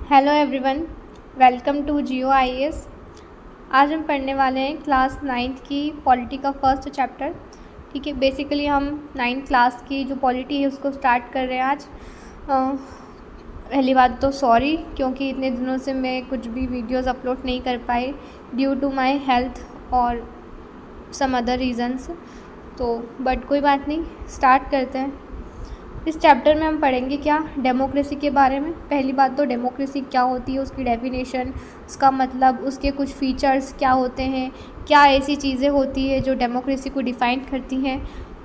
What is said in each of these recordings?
Hello everyone, welcome to GOIS। आज हम पढ़ने वाले हैं क्लास 9th की पॉलिटी का फर्स्ट चैप्टर। ठीक है, बेसिकली हम 9th क्लास की जो पॉलिटी है उसको स्टार्ट कर रहे हैं आज। पहली बात तो सॉरी, क्योंकि इतने दिनों से मैं कुछ भी वीडियोस अपलोड नहीं कर पाई ड्यू टू माय हेल्थ और सम अदर रीज़न्स। तो बट कोई बात नहीं, स्टार्ट करते हैं। इस चैप्टर में हम पढ़ेंगे क्या, डेमोक्रेसी के बारे में। पहली बात तो डेमोक्रेसी क्या होती है, उसकी डेफिनेशन, उसका मतलब, उसके कुछ फीचर्स क्या होते हैं, क्या ऐसी चीज़ें होती है जो डेमोक्रेसी को डिफ़ाइन करती हैं,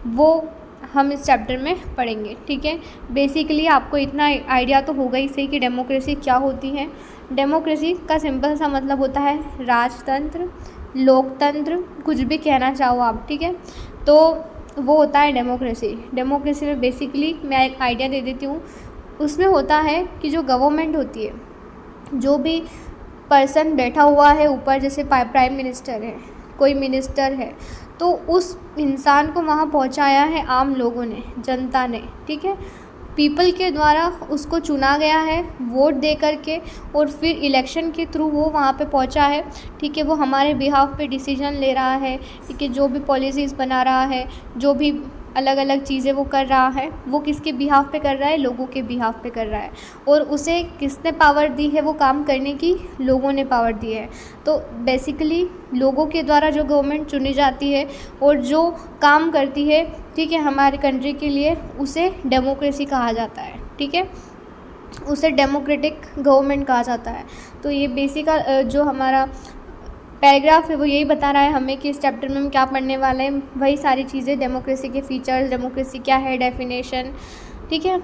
वो हम इस चैप्टर में पढ़ेंगे। ठीक है, बेसिकली आपको इतना आइडिया तो होगा ही सही कि डेमोक्रेसी क्या होती है। डेमोक्रेसी का सिंपल सा मतलब होता है राजतंत्र, लोकतंत्र, कुछ भी कहना चाहो आप। ठीक है, तो वो होता है डेमोक्रेसी। डेमोक्रेसी में बेसिकली मैं एक आइडिया दे देती हूँ। उसमें होता है कि जो गवर्नमेंट होती है, जो भी पर्सन बैठा हुआ है ऊपर, जैसे प्राइम मिनिस्टर है, कोई मिनिस्टर है, तो उस इंसान को वहाँ पहुँचाया है आम लोगों ने, जनता ने। ठीक है, पीपल के द्वारा उसको चुना गया है वोट दे करके, और फिर इलेक्शन के थ्रू वो वहाँ पे पहुँचा है। ठीक है, वो हमारे बिहाफ पे डिसीजन ले रहा है। ठीक है, जो भी पॉलिसीज़ बना रहा है, जो भी अलग अलग चीज़ें वो कर रहा है, वो किसके बिहाफ पे कर रहा है, लोगों के बिहाफ पे कर रहा है। और उसे किसने पावर दी है वो काम करने की, लोगों ने पावर दी है। तो बेसिकली लोगों के द्वारा जो गवर्नमेंट चुनी जाती है और जो काम करती है, ठीक है, हमारे कंट्री के लिए, उसे डेमोक्रेसी कहा जाता है। ठीक है, उसे डेमोक्रेटिक गवर्नमेंट कहा जाता है। तो ये बेसिक जो हमारा पैराग्राफ है वो यही बता रहा है हमें कि इस चैप्टर में हम क्या पढ़ने वाले हैं, वही सारी चीज़ें, डेमोक्रेसी के फीचर्स, डेमोक्रेसी क्या है, डेफिनेशन। ठीक है,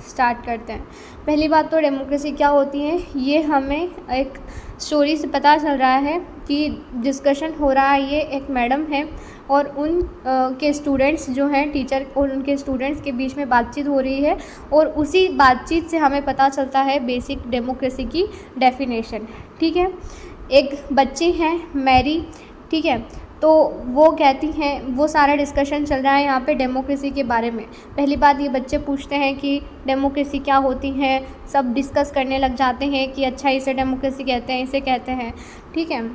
स्टार्ट करते हैं। पहली बात तो डेमोक्रेसी क्या होती है, ये हमें एक स्टोरी से पता चल रहा है कि डिस्कशन हो रहा है। ये एक मैडम है और उन के स्टूडेंट्स जो हैं, टीचर और उनके स्टूडेंट्स के बीच में बातचीत हो रही है, और उसी बातचीत से हमें पता चलता है बेसिक डेमोक्रेसी की डेफिनेशन। ठीक है, एक बच्ची हैं मैरी। ठीक है, तो वो कहती हैं, वो सारा डिस्कशन चल रहा है यहाँ पे डेमोक्रेसी के बारे में। पहली बात, ये बच्चे पूछते हैं कि डेमोक्रेसी क्या होती है, सब डिस्कस करने लग जाते हैं कि अच्छा इसे डेमोक्रेसी कहते हैं, इसे कहते हैं। ठीक है,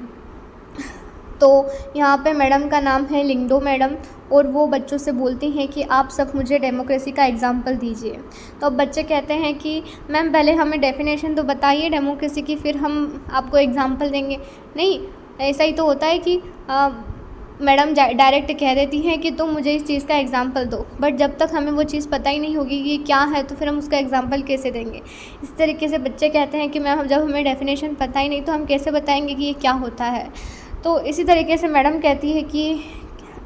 तो यहाँ पे मैडम का नाम है लिंगडो मैडम, और वो बच्चों से बोलती हैं कि आप सब मुझे डेमोक्रेसी का एग्जांपल दीजिए। तो अब बच्चे कहते हैं कि मैम पहले हमें डेफिनेशन तो बताइए डेमोक्रेसी की, फिर हम आपको एग्जांपल देंगे। नहीं, ऐसा ही तो होता है कि मैडम डायरेक्ट कह देती हैं कि तुम मुझे इस चीज़ का एग्जांपल दो, बट जब तक हमें वो चीज़ पता ही नहीं होगी कि क्या है, तो फिर हम उसका एग्जांपल कैसे देंगे। इस तरीके से बच्चे कहते हैं कि मैम जब हमें डेफिनेशन पता ही नहीं तो हम कैसे बताएंगे कि ये क्या होता है। तो इसी तरीके से मैडम कहती है कि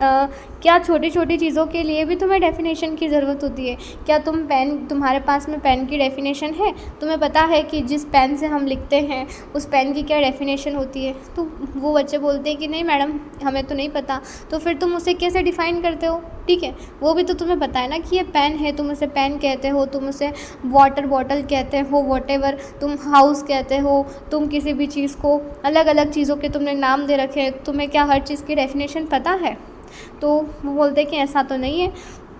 क्या छोटी छोटी चीज़ों के लिए भी तुम्हें डेफिनेशन की ज़रूरत होती है? क्या तुम्हारे पास में पेन की डेफिनेशन है? तुम्हें पता है कि जिस पेन से हम लिखते हैं उस पेन की क्या डेफिनेशन होती है? तो वो बच्चे बोलते हैं कि नहीं मैडम, हमें तो नहीं पता। तो फिर तुम उसे कैसे डिफ़ाइन करते हो? ठीक है, वो भी तो तुम्हें पता है ना कि ये पेन है, तुम उसे पेन कहते हो, तुम उसे वाटर बॉटल कहते हो, वॉटेवर, तुम हाउस कहते हो, तुम किसी भी चीज़ को अलग अलग चीज़ों के तुमने नाम दे रखे हैं, तुम्हें क्या हर चीज़ की डेफिनेशन पता है? तो वो बोलते हैं कि ऐसा तो नहीं है।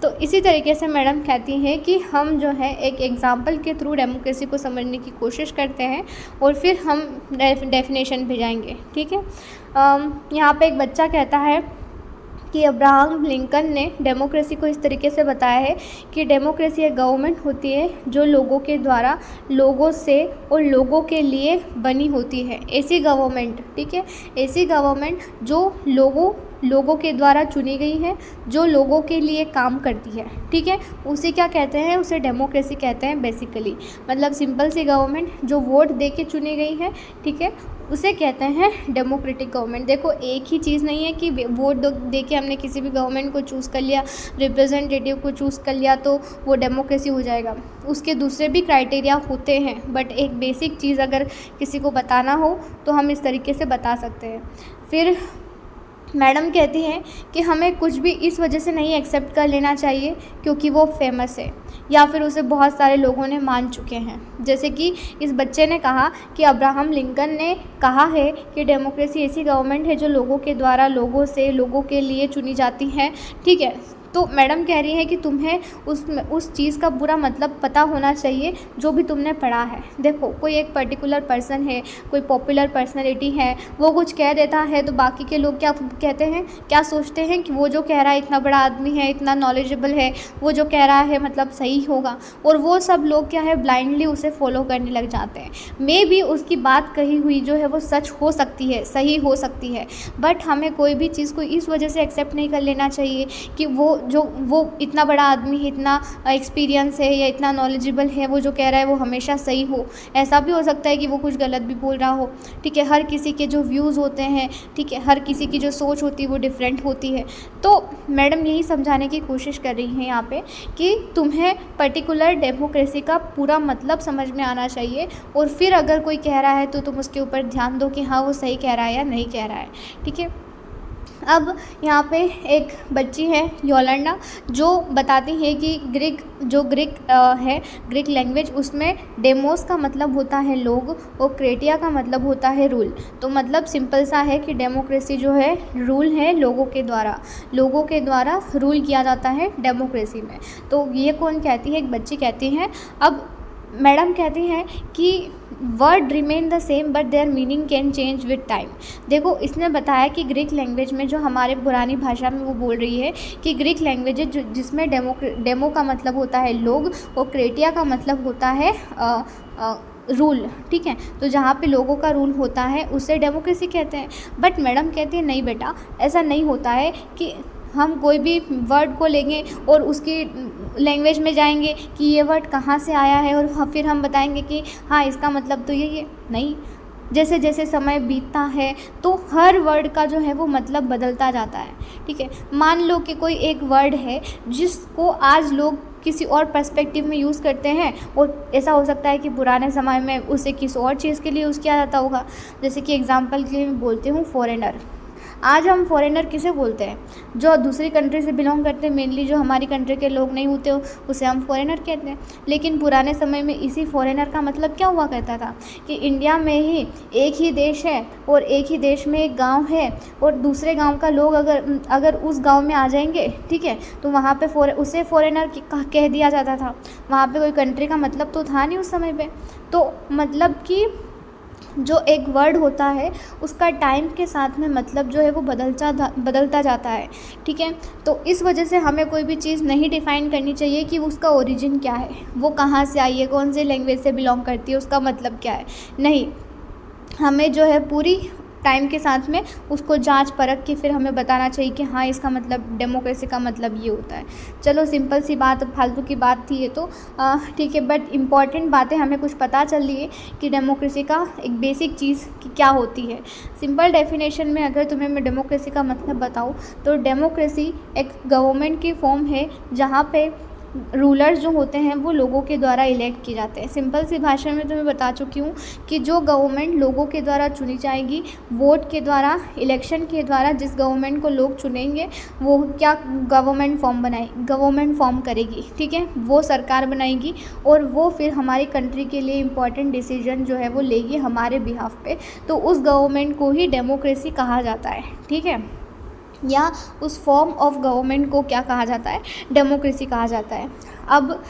तो इसी तरीके से मैडम कहती हैं कि हम जो है एक एग्जाम्पल के थ्रू डेमोक्रेसी को समझने की कोशिश करते हैं, और फिर हम डेफिनेशन पे जाएंगे। ठीक है, यहाँ पे एक बच्चा कहता है कि अब्राहम लिंकन ने डेमोक्रेसी को इस तरीके से बताया है कि डेमोक्रेसी एक गवर्नमेंट होती है जो लोगों के द्वारा, लोगों से और लोगों के लिए बनी होती है। ऐसी गवर्नमेंट, ठीक है, ऐसी गवर्नमेंट जो लोगों के द्वारा चुनी गई है, जो लोगों के लिए काम करती है। ठीक है, उसे क्या कहते हैं, उसे डेमोक्रेसी कहते हैं बेसिकली। मतलब सिंपल सी गवर्नमेंट जो वोट दे के चुनी गई है, ठीक है, उसे कहते हैं डेमोक्रेटिक गवर्नमेंट। देखो, एक ही चीज़ नहीं है कि वोट दे के हमने किसी भी गवर्नमेंट को चूज़ कर लिया, रिप्रेजेंटेटिव को चूज़ कर लिया तो वो डेमोक्रेसी हो जाएगा। उसके दूसरे भी क्राइटेरिया होते हैं, बट एक बेसिक चीज़ अगर किसी को बताना हो तो हम इस तरीके से बता सकते हैं। फिर मैडम कहती हैं कि हमें कुछ भी इस वजह से नहीं एक्सेप्ट कर लेना चाहिए क्योंकि वो फेमस है, या फिर उसे बहुत सारे लोगों ने मान चुके हैं। जैसे कि इस बच्चे ने कहा कि अब्राहम लिंकन ने कहा है कि डेमोक्रेसी ऐसी गवर्नमेंट है जो लोगों के द्वारा, लोगों से, लोगों के लिए चुनी जाती है। ठीक है, तो मैडम कह रही हैं कि तुम्हें उस चीज़ का पूरा मतलब पता होना चाहिए जो भी तुमने पढ़ा है। देखो, कोई एक पर्टिकुलर पर्सन है, कोई पॉपुलर पर्सनैलिटी है, वो कुछ कह देता है तो बाकी के लोग क्या कहते हैं, क्या सोचते हैं कि वो जो कह रहा है इतना बड़ा आदमी है, इतना नॉलेजेबल है, वो जो कह रहा है मतलब सही होगा, और वो सब लोग क्या है ब्लाइंडली उसे फॉलो करने लग जाते हैं। मे बी उसकी बात कही हुई जो है वो सच हो सकती है, सही हो सकती है, बट हमें कोई भी चीज़ को इस वजह से एक्सेप्ट नहीं कर लेना चाहिए कि वो इतना बड़ा आदमी है, इतना एक्सपीरियंस है या इतना नॉलेजेबल है, वो जो कह रहा है वो हमेशा सही हो। ऐसा भी हो सकता है कि वो कुछ गलत भी बोल रहा हो। ठीक है, हर किसी के जो व्यूज़ होते हैं, ठीक है, हर किसी की जो सोच होती है वो डिफरेंट होती है। तो मैडम यही समझाने की कोशिश कर रही हैं यहाँ पे कि तुम्हें पर्टिकुलर डेमोक्रेसी का पूरा मतलब समझ में आना चाहिए, और फिर अगर कोई कह रहा है तो तुम उसके ऊपर ध्यान दो कि हाँ वो सही कह रहा है या नहीं कह रहा है। ठीक है, अब यहाँ पे एक बच्ची है योलंडा, जो बताती है कि ग्रीक है, ग्रीक लैंग्वेज, उसमें डेमोस का मतलब होता है लोग और क्रेटिया का मतलब होता है रूल। तो मतलब सिंपल सा है कि डेमोक्रेसी जो है रूल है लोगों के द्वारा रूल किया जाता है डेमोक्रेसी में। तो ये कौन कहती है, एक बच्ची कहती है। अब मैडम कहती हैं कि word remain the same but there meaning can change with time. देखो, इसने बताया कि ग्रीक लैंग्वेज में, जो हमारे पुरानी भाषा में वो बोल रही है कि ग्रीक लैंग्वेज है जिसमें डेमो का मतलब होता है लोग और क्रेटिया का मतलब होता है रूल। ठीक है, तो जहाँ पे लोगों का रूल होता है उसे डेमोक्रेसी कहते हैं। बट मैडम कहती है नहीं बेटा, ऐसा नहीं होता है कि हम कोई भी वर्ड को लेंगे और उसकी लैंग्वेज में जाएंगे कि ये वर्ड कहाँ से आया है और फिर हम बताएंगे कि हाँ इसका मतलब तो ये नहीं। जैसे जैसे समय बीतता है तो हर वर्ड का जो है वो मतलब बदलता जाता है। ठीक है, मान लो कि कोई एक वर्ड है जिसको आज लोग किसी और पर्सपेक्टिव में यूज़ करते हैं, और ऐसा हो सकता है कि पुराने समय में उसे किसी और चीज़ के लिए यूज़ किया जाता होगा। जैसे कि एग्जांपल के लिए मैं बोलती हूँ फॉरेनर। आज हम फॉरेनर किसे बोलते हैं, जो दूसरी कंट्री से बिलोंग करते हैं, मेनली जो हमारी कंट्री के लोग नहीं होते उसे हम फॉरेनर कहते हैं। लेकिन पुराने समय में इसी फॉरेनर का मतलब क्या हुआ करता था कि इंडिया में ही एक ही देश है और एक ही देश में एक गांव है, और दूसरे गांव का लोग अगर उस गांव में आ जाएंगे, ठीक है, तो वहाँ पे उसे फॉरेनर कह दिया जाता था। वहाँ पे कोई कंट्री का मतलब तो था नहीं उस समय पे। तो मतलब कि जो एक वर्ड होता है उसका टाइम के साथ में मतलब जो है वो बदलता जाता है। ठीक है, तो इस वजह से हमें कोई भी चीज़ नहीं डिफ़ाइन करनी चाहिए कि उसका ओरिजिन क्या है, वो कहाँ से आई है, कौन से लैंग्वेज से बिलोंग करती है, उसका मतलब क्या है। नहीं, हमें जो है पूरी टाइम के साथ में उसको जांच परख के फिर हमें बताना चाहिए कि हाँ इसका मतलब, डेमोक्रेसी का मतलब ये होता है। चलो सिंपल सी बात, फालतू की बात थी ये तो, ठीक है, बट इम्पॉर्टेंट बातें हमें कुछ पता चल रही है कि डेमोक्रेसी का एक बेसिक चीज़ कि क्या होती है। सिंपल डेफिनेशन में अगर तुम्हें मैं डेमोक्रेसी का मतलब बताऊँ तो डेमोक्रेसी एक गवर्नमेंट की फॉर्म है जहाँ पे रूलर्स जो होते हैं वो लोगों के द्वारा इलेक्ट किए जाते हैं। सिंपल सी भाषा में तुम्हें बता चुकी हूँ कि जो गवर्नमेंट लोगों के द्वारा चुनी जाएगी, वोट के द्वारा, इलेक्शन के द्वारा, जिस गवर्नमेंट को लोग चुनेंगे वो क्या गवर्नमेंट फॉर्म करेगी। ठीक है, वो सरकार बनाएगी और वो फिर हमारी कंट्री के लिए इम्पॉर्टेंट डिसीजन जो है वो लेगी हमारे बिहाफ पे। तो उस गवर्नमेंट को ही डेमोक्रेसी कहा जाता है। ठीक है, या उस फॉर्म ऑफ गवर्नमेंट को क्या कहा जाता है, डेमोक्रेसी कहा जाता है। अब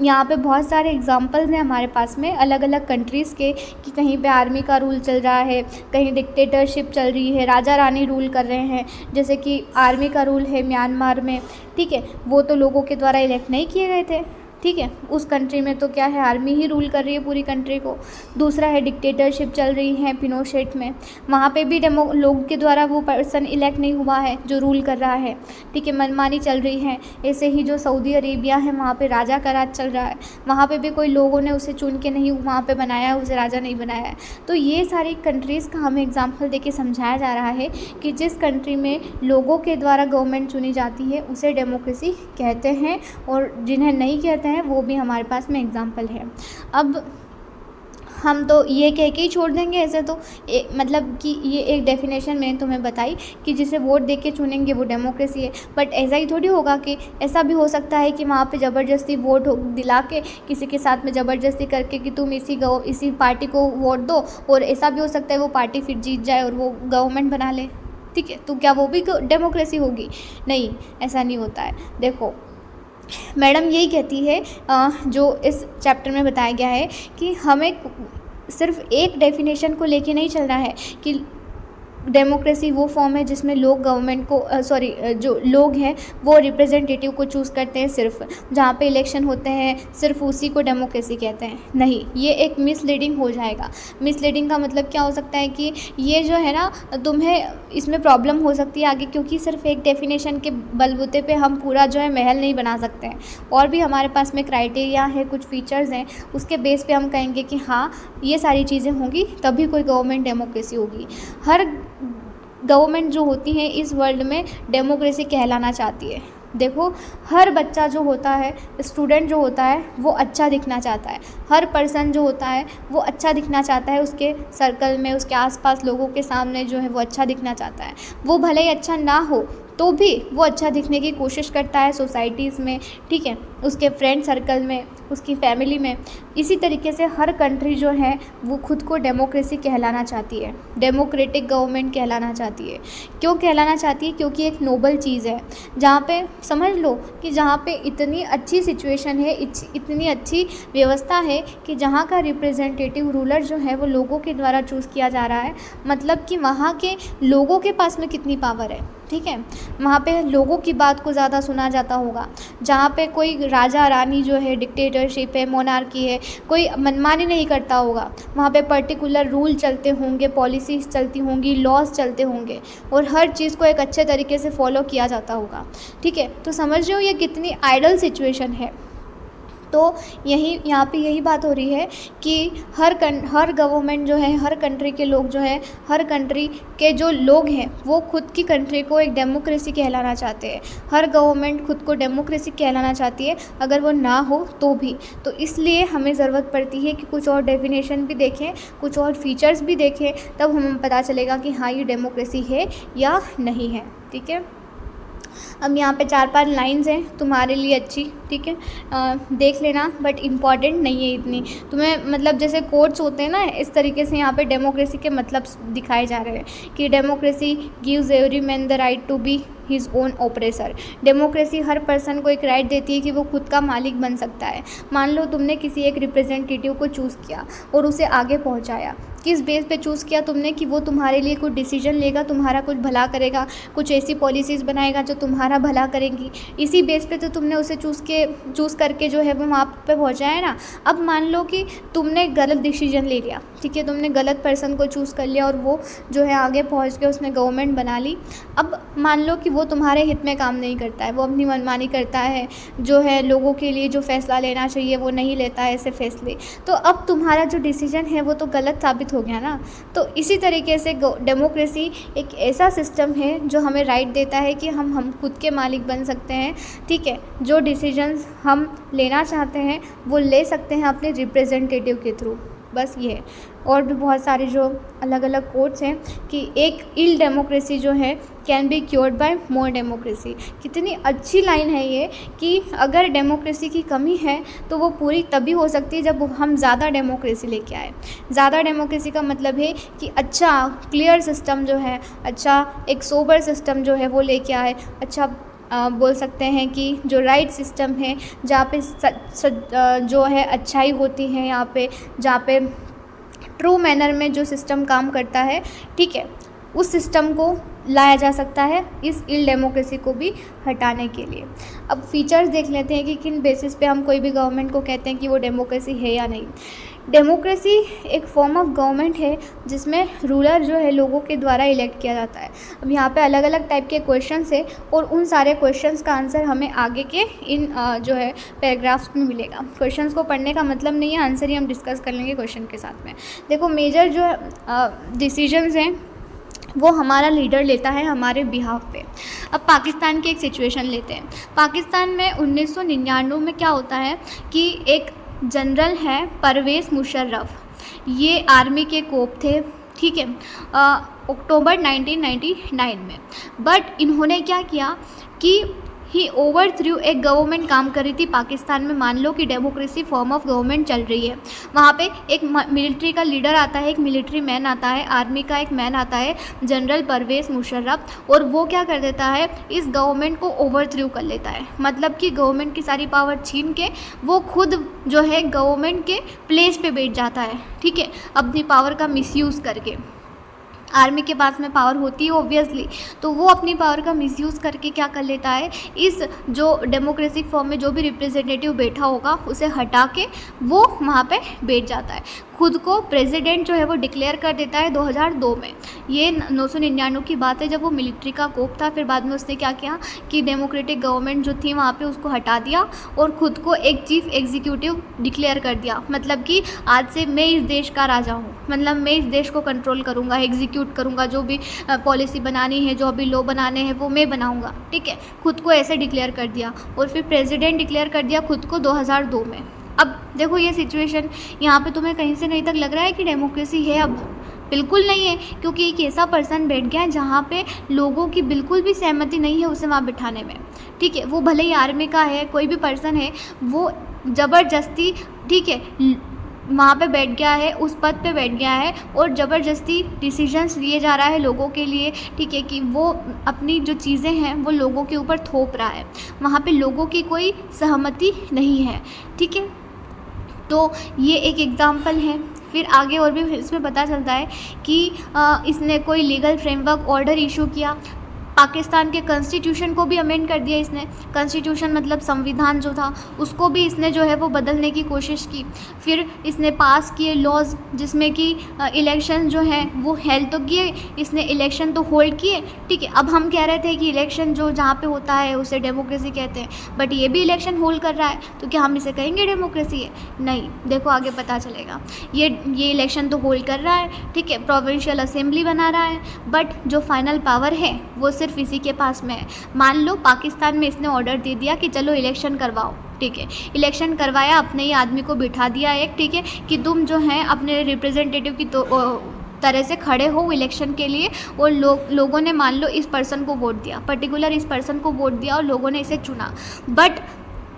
यहाँ पे बहुत सारे एग्जांपल्स हैं हमारे पास में अलग अलग कंट्रीज़ के, कि कहीं पे आर्मी का रूल चल रहा है, कहीं डिक्टेटरशिप चल रही है, राजा रानी रूल कर रहे हैं। जैसे कि आर्मी का रूल है म्यांमार में, ठीक है, वो तो लोगों के द्वारा इलेक्ट नहीं किए गए थे। ठीक है, उस कंट्री में तो क्या है, आर्मी ही रूल कर रही है पूरी कंट्री को। दूसरा है डिक्टेटरशिप चल रही है पिनोशेट में, वहाँ पे भी लोगों के द्वारा वो पर्सन इलेक्ट नहीं हुआ है जो रूल कर रहा है। ठीक है, मनमानी चल रही है। ऐसे ही जो सऊदी अरेबिया है वहाँ पे राजा का राज चल रहा है, वहाँ पे भी कोई लोगों ने उसे चुन के नहीं वहाँ पे बनाया है, उसे राजा नहीं बनाया है। तो ये सारी कंट्रीज़ का हमें एग्जाम्पल दे के समझाया जा रहा है कि जिस कंट्री में लोगों के द्वारा गवर्नमेंट चुनी जाती है उसे डेमोक्रेसी कहते हैं, और जिन्हें नहीं कहते हैं वो भी हमारे पास में एग्जाम्पल है। अब हम तो ये कह के ही छोड़ देंगे ऐसे तो मतलब कि ये एक डेफिनेशन मैंने तुम्हें बताई कि जिसे वोट दे के चुनेंगे वो डेमोक्रेसी है। बट ऐसा ही थोड़ी होगा कि ऐसा भी हो सकता है कि वहाँ पे ज़बरदस्ती वोट दिला के किसी के साथ में ज़बरदस्ती करके कि तुम इसी पार्टी को वोट दो, और ऐसा भी हो सकता है वो पार्टी फिर जीत जाए और वो गवर्नमेंट बना ले। ठीक है, तो क्या वो भी डेमोक्रेसी होगी? नहीं, ऐसा नहीं होता है। देखो मैडम यही कहती है जो इस चैप्टर में बताया गया है कि हमें सिर्फ एक डेफिनेशन को लेके नहीं चलना है कि डेमोक्रेसी वो फॉर्म है जिसमें लोग गवर्नमेंट को जो लोग हैं वो रिप्रेजेंटेटिव को चूज़ करते हैं, सिर्फ जहाँ पे इलेक्शन होते हैं सिर्फ उसी को डेमोक्रेसी कहते हैं। नहीं, ये एक मिसलीडिंग हो जाएगा। मिसलीडिंग का मतलब क्या हो सकता है कि ये जो है ना, तुम्हें इसमें प्रॉब्लम हो सकती है आगे, क्योंकि सिर्फ एक डेफिनेशन के बलबूते पे हम पूरा जो है महल नहीं बना सकते हैं। और भी हमारे पास में क्राइटेरिया है, कुछ फीचर्स हैं, उसके बेस पे हम कहेंगे कि हाँ ये सारी चीज़ें होंगी तभी कोई गवर्नमेंट डेमोक्रेसी होगी। हर गवर्नमेंट जो होती है इस वर्ल्ड में डेमोक्रेसी कहलाना चाहती है। देखो हर बच्चा जो होता है, स्टूडेंट जो होता है वो अच्छा दिखना चाहता है। हर पर्सन जो होता है वो अच्छा दिखना चाहता है, उसके सर्कल में, उसके आसपास लोगों के सामने जो है वो अच्छा दिखना चाहता है। वो भले ही अच्छा ना हो तो भी वो अच्छा दिखने की कोशिश करता है सोसाइटीज़ में, ठीक है, उसके फ्रेंड सर्कल में, उसकी फैमिली में। इसी तरीके से हर कंट्री जो है वो खुद को डेमोक्रेसी कहलाना चाहती है, डेमोक्रेटिक गवर्नमेंट कहलाना चाहती है। क्यों कहलाना चाहती है? क्योंकि एक नोबल चीज़ है, जहाँ पे समझ लो कि जहाँ पे इतनी अच्छी सिचुएशन है, इतनी अच्छी व्यवस्था है कि जहाँ का रिप्रेजेंटेटिव रूलर जो है वो लोगों के द्वारा चूज़ किया जा रहा है। मतलब कि वहाँ के लोगों के पास में कितनी पावर है, ठीक है, वहाँ पे लोगों की बात को ज़्यादा सुना जाता होगा। जहाँ पे कोई राजा रानी जो है, डिक्टेटरशिप है, मोनार्की है, कोई मनमानी नहीं करता होगा, वहाँ पे पर्टिकुलर रूल चलते होंगे, पॉलिसीज़ चलती होंगी, लॉज चलते होंगे और हर चीज़ को एक अच्छे तरीके से फॉलो किया जाता होगा, ठीक है। तो समझ रहे हो ये कितनी आइडल सिचुएशन है। तो यहाँ पे यही बात हो रही है कि हर गवर्नमेंट जो है, हर कंट्री के लोग जो है, हर कंट्री के जो लोग हैं वो खुद की कंट्री को एक डेमोक्रेसी कहलाना चाहते हैं। हर गवर्नमेंट खुद को डेमोक्रेसी कहलाना चाहती है, अगर वो ना हो तो भी। तो इसलिए हमें ज़रूरत पड़ती है कि कुछ और डेफिनेशन भी देखें, कुछ और फीचर्स भी देखें, तब हमें पता चलेगा कि हाँ ये डेमोक्रेसी है या नहीं है, ठीक है। अब यहाँ पे 4-5 लाइंस हैं तुम्हारे लिए अच्छी, ठीक है, देख लेना, बट इम्पॉर्टेंट नहीं है इतनी। तुम्हें मतलब जैसे कोट्स होते हैं ना, इस तरीके से यहाँ पे डेमोक्रेसी के मतलब दिखाए जा रहे हैं कि democracy gives every man the right to be his own oppressor. Democracy हर पर्सन को एक राइट देती है कि वो खुद का मालिक बन सकता है। मान लो तुमने किसी एक रिप्रेजेंटेटिव को चूज़ किया और उसे आगे पहुंचाया, किस बेस पे चूज़ किया तुमने? कि वो तुम्हारे लिए कुछ डिसीजन लेगा, तुम्हारा कुछ भला करेगा, कुछ ऐसी पॉलिसीज़ बनाएगा जो तुम्हारा भला करेंगी। इसी बेस पे तो तुमने उसे चूज़ करके जो है वो वहाँ पे पहुँचाया है ना। अब मान लो कि तुमने गलत डिसीजन ले लिया, ठीक है, तुमने गलत पर्सन को चूज़ कर लिया और वो जो है आगे पहुँच के उसने गवर्नमेंट बना ली। अब मान लो कि वो तुम्हारे हित में काम नहीं करता है, वो अपनी मनमानी करता है, जो है लोगों के लिए जो फ़ैसला लेना चाहिए वो नहीं लेता है ऐसे फैसले। तो अब तुम्हारा जो डिसीजन है वो तो गलत साबित हो गया ना। तो इसी तरीके से डेमोक्रेसी एक ऐसा सिस्टम है जो हमें राइट देता है कि हम खुद के मालिक बन सकते हैं, ठीक है। जो डिसीजंस हम लेना चाहते हैं वो ले सकते हैं अपने रिप्रेजेंटेटिव के थ्रू, बस ये है। और भी बहुत सारे जो अलग अलग कोट्स हैं कि एक इल डेमोक्रेसी जो है can be cured by more democracy. कितनी अच्छी लाइन है ये कि अगर डेमोक्रेसी की कमी है तो वो पूरी तभी हो सकती है जब हम ज़्यादा डेमोक्रेसी लेके आए। ज़्यादा डेमोक्रेसी का मतलब है कि अच्छा क्लियर सिस्टम जो है, अच्छा एक सोबर सिस्टम जो है वो लेके आए। अच्छा बोल सकते हैं कि जो राइट सिस्टम है जहाँ पे जो है अच्छाई होती है, यहाँ पे जहाँ पे ट्रू मैनर में जो सिस्टम काम करता है, ठीक है, उस सिस्टम को लाया जा सकता है इस इल डेमोक्रेसी को भी हटाने के लिए। अब फीचर्स देख लेते हैं कि किन बेसिस पे हम कोई भी गवर्नमेंट को कहते हैं कि वो डेमोक्रेसी है या नहीं। डेमोक्रेसी एक फॉर्म ऑफ गवर्नमेंट है जिसमें रूलर जो है लोगों के द्वारा इलेक्ट किया जाता है। अब यहाँ पे अलग अलग टाइप के क्वेश्चंस है और उन सारे क्वेश्चंस का आंसर हमें आगे के इन जो है पैराग्राफ्स में मिलेगा। क्वेश्चंस को पढ़ने का मतलब नहीं है, आंसर ही हम डिस्कस कर लेंगे क्वेश्चन के साथ में। देखो मेजर जो डिसीजंस हैं वो हमारा लीडर लेता है हमारे बिहाफ पे। अब पाकिस्तान की एक सिचुएशन लेते हैं। पाकिस्तान में 1999 में क्या होता है कि एक जनरल है परवेज़ मुशर्रफ, ये आर्मी के कोप थे, ठीक है, अक्टूबर 1999 में। बट इन्होंने क्या किया कि ही ओवरथ्रू एक गवर्नमेंट काम कर रही थी पाकिस्तान में। मान लो कि डेमोक्रेसी फॉर्म ऑफ गवर्नमेंट चल रही है, वहाँ पे एक मिलिट्री का लीडर आता है, एक मिलिट्री मैन आता है, आर्मी का एक मैन आता है, जनरल परवेज़ मुशर्रफ, और वो क्या कर देता है, इस गवर्नमेंट को ओवरथ्रू कर लेता है। मतलब कि गवर्नमेंट की सारी पावर छीन के वो खुद जो है गवर्नमेंट के प्लेस पे बैठ जाता है, ठीक है, अपनी पावर का मिसयूज़ करके। आर्मी के पास में पावर होती है ऑब्वियसली, तो वो अपनी पावर का मिसयूज़ करके क्या कर लेता है, इस जो डेमोक्रेटिक फॉर्म में जो भी रिप्रेजेंटेटिव बैठा होगा उसे हटा के वो वहाँ पे बैठ जाता है, खुद को प्रेसिडेंट जो है वो डिक्लेयर कर देता है 2002 में। ये 999 की बात है जब वो मिलिट्री का कोप था। फिर बाद में उसने क्या किया कि डेमोक्रेटिक गवर्नमेंट जो थी वहाँ पे उसको हटा दिया और ख़ुद को एक चीफ एग्जीक्यूटिव डिक्लेयर कर दिया। मतलब कि आज से मैं इस देश का राजा हूँ, मतलब मैं इस देश को कंट्रोल करूँगा, एग्जीक्यूट करूँगा, जो भी पॉलिसी बनानी है, जो भी लॉ बनाने हैं वो मैं बनाऊँगा, ठीक है। खुद को ऐसे डिक्लेयर कर दिया और फिर प्रेसिडेंट डिक्लेयर कर दिया खुद को 2002 में। अब देखो ये सिचुएशन, यहाँ पे तुम्हें कहीं से कहीं तक लग रहा है कि डेमोक्रेसी है? अब बिल्कुल नहीं है, क्योंकि एक ऐसा पर्सन बैठ गया है जहाँ पे लोगों की बिल्कुल भी सहमति नहीं है उसे वहाँ बिठाने में, ठीक है। वो भले ही आर्मी का है, कोई भी पर्सन है, वो ज़बरदस्ती, ठीक है, वहाँ पे बैठ गया है, उस पद पे बैठ गया है और ज़बरदस्ती डिसीजंस लिए जा रहा है लोगों के लिए, ठीक है, कि वो अपनी जो चीज़ें हैं वो लोगों के ऊपर थोप रहा है। वहाँ पे लोगों की कोई सहमति नहीं है, ठीक है। तो ये एक एग्ज़ाम्पल है। फिर आगे और भी इसमें पता चलता है कि इसने कोई लीगल फ्रेमवर्क ऑर्डर इशू किया, पाकिस्तान के कॉन्स्टिट्यूशन को भी अमेंड कर दिया इसने। कॉन्स्टिट्यूशन मतलब संविधान जो था उसको भी इसने जो है वो बदलने की कोशिश की। फिर इसने पास किए लॉज जिसमें कि इलेक्शन जो है वो हेल्ड तो किए, इसने इलेक्शन तो होल्ड किए, ठीक है। अब हम कह रहे थे कि इलेक्शन जो जहाँ पे होता है उसे डेमोक्रेसी कहते हैं, बट ये भी इलेक्शन होल्ड कर रहा है, तो क्या हम इसे कहेंगे डेमोक्रेसी है? नहीं, देखो आगे पता चलेगा। ये इलेक्शन तो होल्ड कर रहा है, ठीक है, प्रोविंशियल असेंबली बना रहा है, बट जो फाइनल पावर है वो सिर्फ इसी के पास में है। मान लो पाकिस्तान में इसने ऑर्डर दे दिया कि चलो इलेक्शन करवाओ, ठीक है, इलेक्शन करवाया, अपने ही आदमी को बिठा दिया एक, ठीक है, कि तुम जो है अपने रिप्रेजेंटेटिव की तरह से खड़े हो इलेक्शन के लिए, और लोगों ने मान लो इस पर्सन को वोट दिया, पर्टिकुलर इस पर्सन को वोट दिया और लोगों ने इसे चुना। बट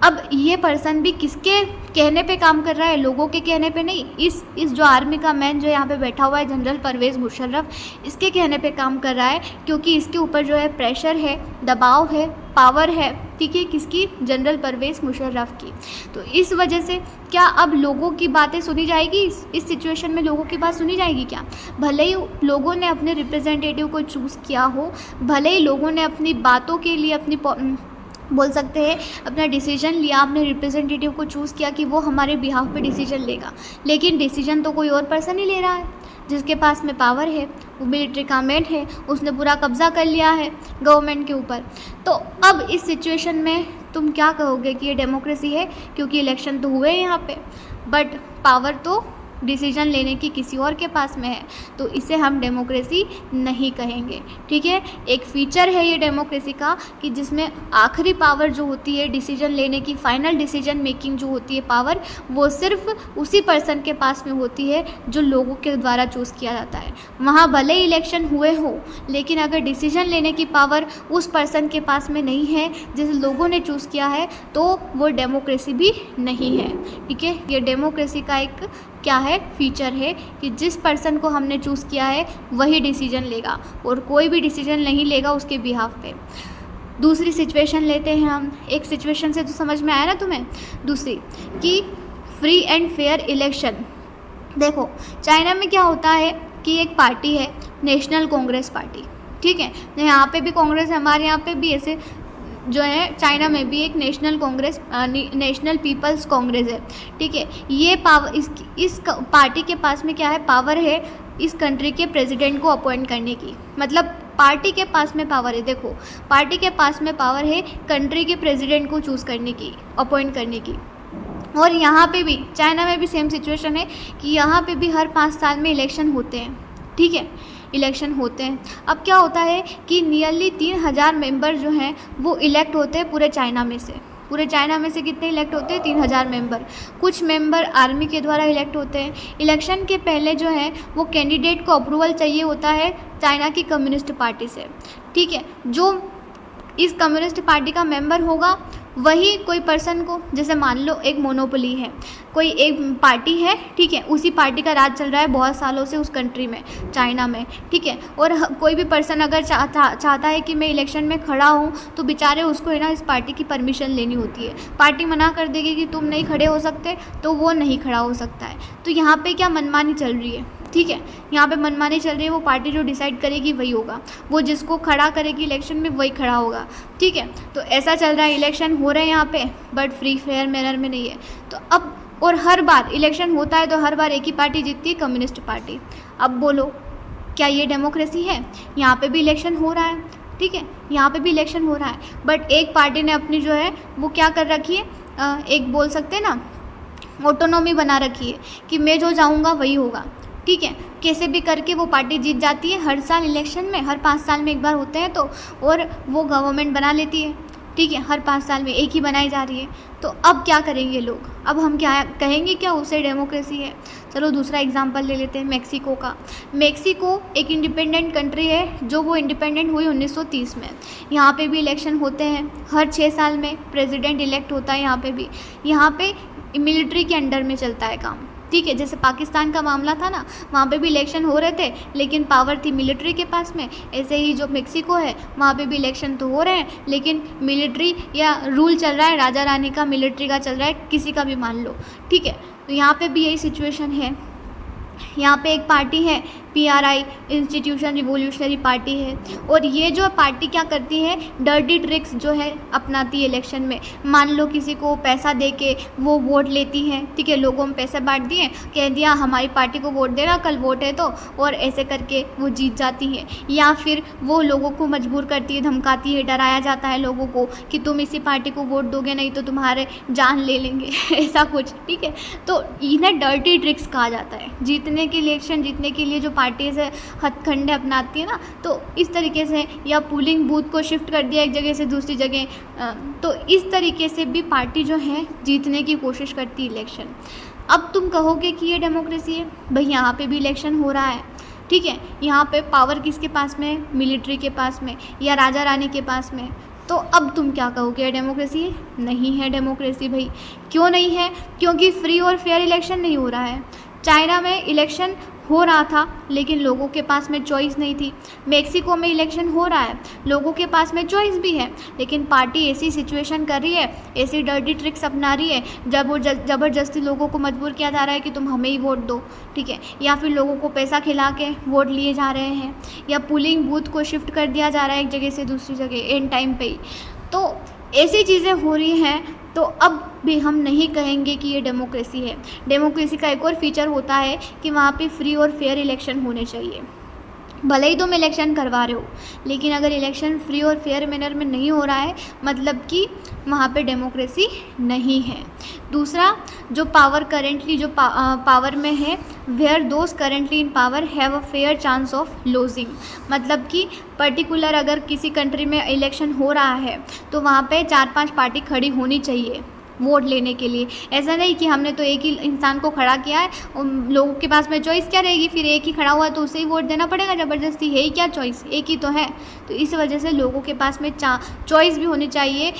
अब ये पर्सन भी किसके कहने पे काम कर रहा है? लोगों के कहने पे नहीं। इस जो आर्मी का मैन जो यहाँ पे बैठा हुआ है, जनरल परवेज़ मुशर्रफ, इसके कहने पे काम कर रहा है, क्योंकि इसके ऊपर जो है प्रेशर है, दबाव है, पावर है, ठीक है, किसकी? जनरल परवेज़ मुशर्रफ की। तो इस वजह से क्या अब लोगों की बातें सुनी जाएगी? इस सिचुएशन में लोगों की बात सुनी जाएगी क्या? भले ही लोगों ने अपने रिप्रेजेंटेटिव को चूज़ किया हो, भले ही लोगों ने अपनी बातों के लिए अपनी बोल सकते हैं अपना डिसीजन लिया, अपने रिप्रेजेंटेटिव को चूज़ किया कि वो हमारे बिहाफ पे डिसीजन लेगा, लेकिन डिसीजन तो कोई और पर्सन ही ले रहा है जिसके पास में पावर है, वो मिलिट्री का मैन है, उसने पूरा कब्जा कर लिया है गवर्नमेंट के ऊपर। तो अब इस सिचुएशन में तुम क्या कहोगे कि ये डेमोक्रेसी है? क्योंकि इलेक्शन तो हुए यहाँ पे, बट पावर तो डिसीजन लेने की किसी और के पास में है, तो इसे हम डेमोक्रेसी नहीं कहेंगे, ठीक है। एक फ़ीचर है ये डेमोक्रेसी का कि जिसमें आखिरी पावर जो होती है डिसीजन लेने की, फाइनल डिसीजन मेकिंग जो होती है पावर, वो सिर्फ उसी पर्सन के पास में होती है जो लोगों के द्वारा चूज़ किया जाता है। वहाँ भले ही इलेक्शन हुए हो, लेकिन अगर डिसीजन लेने की पावर उस पर्सन के पास में नहीं है जिसे लोगों ने चूज़ किया है, तो वो डेमोक्रेसी भी नहीं है, ठीक है। ये डेमोक्रेसी का एक क्या है? फीचर है कि जिस पर्सन को हमने चूज़ किया है वही डिसीजन लेगा और कोई भी डिसीजन नहीं लेगा उसके बिहाफ पे। दूसरी सिचुएशन लेते हैं हम। एक सिचुएशन से तो समझ में आया ना तुम्हें, दूसरी कि फ्री एंड फेयर इलेक्शन। देखो चाइना में क्या होता है कि एक पार्टी है नेशनल कांग्रेस पार्टी, ठीक है, यहाँ पे भी कांग्रेस है, हमारे यहाँ पे भी ऐसे जो है चाइना में भी एक national congress, national people's congress है, ठीक है। ये पावर इस पार्टी के पास में क्या है? पावर है इस कंट्री के प्रेसिडेंट को अपॉइंट करने की। मतलब पार्टी के पास में पावर है, देखो पार्टी के पास में पावर है कंट्री के प्रेसिडेंट को चूज़ करने की, अपॉइंट करने की। और यहाँ पे भी चाइना में भी सेम सिचुएशन है कि यहाँ पे भी हर 5 साल में इलेक्शन होते हैं, ठीक है, इलेक्शन होते हैं। अब क्या होता है कि नियरली 3000 मेंबर जो हैं वो इलेक्ट होते हैं पूरे चाइना में से। पूरे चाइना में से कितने इलेक्ट होते हैं? 3000 मेंबर। कुछ मेंबर आर्मी के द्वारा इलेक्ट होते हैं। इलेक्शन के पहले जो है वो कैंडिडेट को अप्रूवल चाहिए होता है चाइना की कम्युनिस्ट पार्टी से, ठीक है। जो इस कम्युनिस्ट पार्टी का मेंबर होगा वही कोई पर्सन को, जैसे मान लो एक मोनोपोली है, कोई एक पार्टी है, ठीक है, उसी पार्टी का राज चल रहा है बहुत सालों से उस कंट्री में, चाइना में, ठीक है, और कोई भी पर्सन अगर चाहता है कि मैं इलेक्शन में खड़ा हूँ तो बेचारे उसको है ना इस पार्टी की परमिशन लेनी होती है। पार्टी मना कर देगी कि तुम नहीं खड़े हो सकते तो वो नहीं खड़ा हो सकता है। तो यहाँ पे क्या मनमानी चल रही है, ठीक है, यहाँ पे मनमानी चल रही है। वो पार्टी जो डिसाइड करेगी वही होगा, वो जिसको खड़ा करेगी इलेक्शन में वही खड़ा होगा, ठीक है। तो ऐसा चल रहा है, इलेक्शन हो रहे हैं यहाँ पे बट फ्री फेयर मैनर में नहीं है। तो अब और हर बार इलेक्शन होता है तो हर बार एक ही पार्टी जीतती है, कम्युनिस्ट पार्टी। अब बोलो क्या ये डेमोक्रेसी है? यहाँ पे भी इलेक्शन हो रहा है, ठीक है, यहाँ पे भी इलेक्शन हो रहा है, बट एक पार्टी ने अपनी जो है वो क्या कर रखी है, एक बोल सकते हैं ना ऑटोनॉमी बना रखी है कि मैं जो चाहूँगा वही होगा, ठीक है। कैसे भी करके वो पार्टी जीत जाती है हर साल इलेक्शन में, हर 5 साल में एक बार होते हैं तो, और वो गवर्नमेंट बना लेती है, ठीक है, हर 5 साल में एक ही बनाई जा रही है। तो अब क्या करेंगे लोग? अब हम क्या कहेंगे, क्या उसे डेमोक्रेसी है? चलो दूसरा एग्जांपल ले लेते हैं मेक्सिको का। मेक्सिको एक इंडिपेंडेंट कंट्री है, जो वो इंडिपेंडेंट हुई 1930 में। यहाँ पे भी इलेक्शन होते हैं हर 6 साल में, प्रेसिडेंट इलेक्ट होता है यहाँ पे भी। यहाँ पे मिलिट्री के अंडर में चलता है काम, ठीक है। जैसे पाकिस्तान का मामला था ना, वहाँ पे भी इलेक्शन हो रहे थे लेकिन पावर थी मिलिट्री के पास में। ऐसे ही जो मेक्सिको है वहाँ पे भी इलेक्शन तो हो रहे हैं लेकिन मिलिट्री या रूल चल रहा है, राजा रानी का, मिलिट्री का चल रहा है, किसी का भी मान लो, ठीक है। तो यहाँ पे भी यही सिचुएशन है। यहाँ पे एक पार्टी है PRI, इंस्टीट्यूशन रिवोल्यूशनरी पार्टी है, और ये जो पार्टी क्या करती है, डर्टी ट्रिक्स जो है अपनाती है इलेक्शन में। मान लो किसी को पैसा दे के वो वोट लेती है, ठीक है, लोगों में पैसे बांट दिए, कह दिया हमारी पार्टी को वोट देना, कल वोट है तो, और ऐसे करके वो जीत जाती है। या फिर वो लोगों को मजबूर करती है, धमकाती है, डराया जाता है लोगों को कि तुम इसी पार्टी को वोट दोगे नहीं तो तुम्हारे जान ले लेंगे ऐसा कुछ, ठीक है। तो इन्हें डर्टी ट्रिक्स कहा जाता है। जीतने के इलेक्शन जीतने के लिए जो पार्टी से हथकंडे अपनाती है ना, तो इस तरीके से, या पोलिंग बूथ को शिफ्ट कर दिया एक जगह से दूसरी जगह, तो इस तरीके से भी पार्टी जो है जीतने की कोशिश करती है इलेक्शन। अब तुम कहोगे कि ये डेमोक्रेसी है, भाई यहाँ पे भी इलेक्शन हो रहा है, ठीक है, यहाँ पे पावर किसके पास में, मिलिट्री के पास में या राजा रानी के पास में। तो अब तुम क्या कहोगे, ये डेमोक्रेसी है? नहीं है डेमोक्रेसी भाई। क्यों नहीं है? क्योंकि फ्री और फेयर इलेक्शन नहीं हो रहा है। चाइना में इलेक्शन हो रहा था लेकिन लोगों के पास में चॉइस नहीं थी। मेक्सिको में इलेक्शन हो रहा है, लोगों के पास में चॉइस भी है, लेकिन पार्टी ऐसी सिचुएशन कर रही है, ऐसी डर्टी ट्रिक्स अपना रही है, जब वो ज़बरदस्ती लोगों को मजबूर किया जा रहा है कि तुम हमें ही वोट दो, ठीक है, या फिर लोगों को पैसा खिला के वोट लिए जा रहे हैं, या पोलिंग बूथ को शिफ्ट कर दिया जा रहा है एक जगह से दूसरी जगह एंड टाइम पे ही। तो ऐसी चीज़ें हो रही हैं। तो अब भी हम नहीं कहेंगे कि ये डेमोक्रेसी है। डेमोक्रेसी का एक और फीचर होता है कि वहाँ पे फ्री और फेयर इलेक्शन होने चाहिए। भले ही तुम इलेक्शन करवा रहे हो, लेकिन अगर इलेक्शन फ्री और फेयर मैनर में नहीं हो रहा है मतलब कि वहाँ पे डेमोक्रेसी नहीं है। दूसरा, जो पावर करेंटली जो पावर में है, where those currently in power have a fair chance of losing, मतलब कि पर्टिकुलर अगर किसी कंट्री में इलेक्शन हो रहा है तो वहाँ पे 4-5 पार्टी खड़ी होनी चाहिए वोट लेने के लिए। ऐसा नहीं कि हमने तो एक ही इंसान को खड़ा किया है, उन लोगों के पास में चॉइस क्या रहेगी, फिर एक ही खड़ा हुआ तो उसे ही वोट देना पड़ेगा ज़बरदस्ती, है ही क्या चॉइस, एक ही तो है। तो इस वजह से लोगों के पास में चॉइस भी होनी चाहिए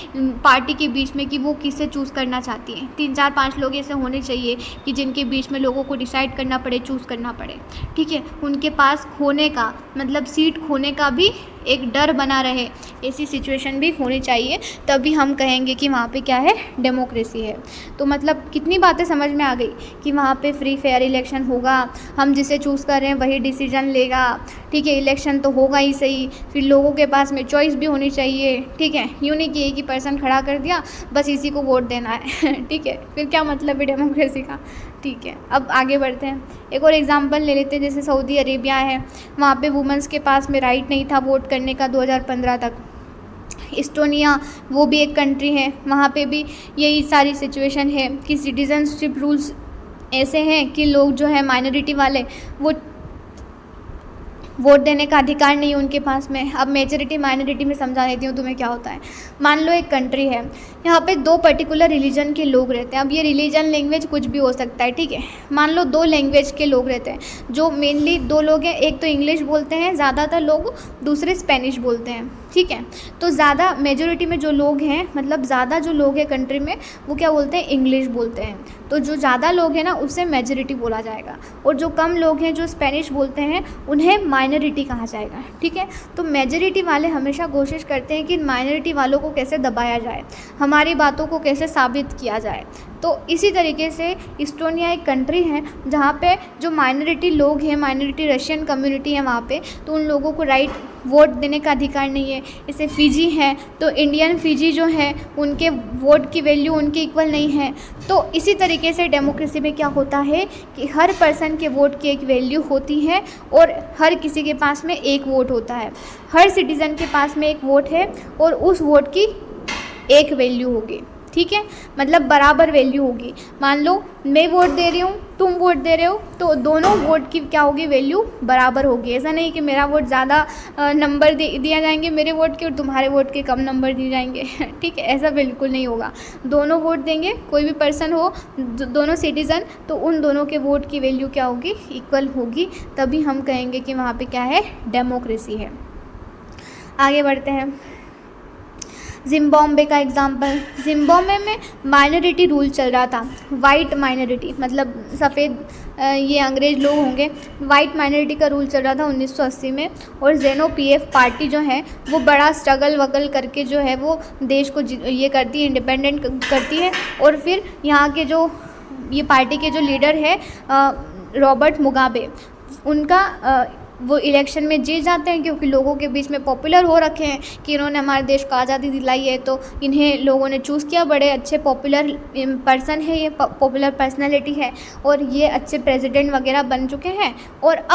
पार्टी के बीच में कि वो किसे चूज़ करना चाहती है। 3-4-5 लोग ऐसे होने चाहिए कि जिनके बीच में लोगों को डिसाइड करना पड़े, चूज़ करना पड़े, ठीक है। उनके पास खोने का मतलब सीट खोने का भी एक डर बना रहे, ऐसी सिचुएशन भी होनी चाहिए, तभी हम कहेंगे कि वहाँ पे क्या है, डेमोक्रेसी है। तो मतलब कितनी बातें समझ में आ गई कि वहाँ पे फ्री फेयर इलेक्शन होगा, हम जिसे चूज़ कर रहे हैं वही डिसीजन लेगा, ठीक है, इलेक्शन तो होगा ही सही, फिर लोगों के पास में चॉइस भी होनी चाहिए, ठीक है, यूँ नहीं कि एक ही पर्सन खड़ा कर दिया बस इसी को वोट देना है ठीक है, फिर क्या मतलब है डेमोक्रेसी का, ठीक है। अब आगे बढ़ते हैं, एक और एग्जांपल ले लेते हैं। जैसे सऊदी अरेबिया है, वहाँ पे वुमेंस के पास में राइट नहीं था वोट करने का 2015 तक। इस्टोनिया वो भी एक कंट्री है, वहाँ पे भी यही सारी सिचुएशन है कि सिटीजनशिप रूल्स ऐसे हैं कि लोग जो है माइनॉरिटी वाले वो वोट देने का अधिकार नहीं है उनके पास में। अब मेजॉरिटी माइनॉरिटी में समझा देती हूँ तुम्हें क्या होता है। मान लो एक कंट्री है, यहाँ पे 2 पर्टिकुलर रिलीजन के लोग रहते हैं। अब ये रिलीजन लैंग्वेज कुछ भी हो सकता है, ठीक है। मान लो 2 लैंग्वेज के लोग रहते हैं, जो मेनली 2 लोग हैं, एक तो इंग्लिश बोलते हैं ज़्यादातर लोग, दूसरे स्पेनिश बोलते हैं, ठीक है। तो ज़्यादा मेजॉरिटी में जो लोग हैं, मतलब ज़्यादा जो लोग हैं कंट्री में, वो क्या बोलते हैं, इंग्लिश बोलते हैं। तो जो ज़्यादा लोग हैं ना, उससे मेजॉरिटी बोला जाएगा, और जो कम लोग हैं जो स्पेनिश बोलते हैं उन्हें माइनॉरिटी कहा जाएगा, ठीक है। तो मेजॉरिटी वाले हमेशा कोशिश करते हैं कि माइनॉरिटी वालों को कैसे दबाया जाए, हमारी बातों को कैसे साबित किया जाए। तो इसी तरीके से इस्टोनिया एक कंट्री है जहाँ पे जो माइनॉरिटी लोग हैं, माइनॉरिटी रशियन कम्युनिटी है वहाँ पे, तो उन लोगों को राइट वोट देने का अधिकार नहीं है। जैसे फ़िजी है, तो इंडियन फ़िजी जो है उनके वोट की वैल्यू उनके इक्वल नहीं है। तो इसी तरीके से डेमोक्रेसी में क्या होता है कि हर पर्सन के वोट की एक वैल्यू होती है, और हर किसी के पास में एक वोट होता है। हर सिटीज़न के पास में एक वोट है, और उस वोट की एक वैल्यू होगी, ठीक है, मतलब बराबर वैल्यू होगी। मान लो मैं वोट दे रही हूँ, तुम वोट दे रहे हो, तो दोनों वोट की क्या होगी, वैल्यू बराबर होगी। ऐसा नहीं कि मेरा वोट ज़्यादा नंबर दिया जाएंगे मेरे वोट के, और तुम्हारे वोट के कम नंबर दिए जाएंगे, ठीक है, ऐसा बिल्कुल नहीं होगा। दोनों वोट देंगे, कोई भी पर्सन हो, दोनों सिटीज़न, तो उन दोनों के वोट की वैल्यू क्या होगी, इक्वल होगी। तभी हम कहेंगे कि वहाँ पर क्या है, डेमोक्रेसी है। आगे बढ़ते हैं। जिम्बाब्वे का एग्जाम्पल। जिम्बाब्वे में माइनॉरिटी रूल चल रहा था, वाइट माइनॉरिटी, मतलब सफ़ेद ये अंग्रेज़ लोग होंगे। वाइट माइनॉरिटी का रूल चल रहा था 1980 में, और ज़ेनो पीएफ पार्टी जो है वो बड़ा स्ट्रगल वगल करके जो है वो देश को ये करती है, इंडिपेंडेंट करती है। और फिर यहाँ के जो ये पार्टी के जो लीडर है रॉबर्ट मुगाबे, उनका वो इलेक्शन में जीत जाते हैं, क्योंकि लोगों के बीच में पॉपुलर हो रखे हैं कि इन्होंने हमारे देश को आज़ादी दिलाई है, तो इन्हें लोगों ने चूज़ किया। बड़े अच्छे पॉपुलर पर्सन है, ये पॉपुलर पर्सनालिटी है, और ये अच्छे प्रेसिडेंट वगैरह बन चुके हैं। और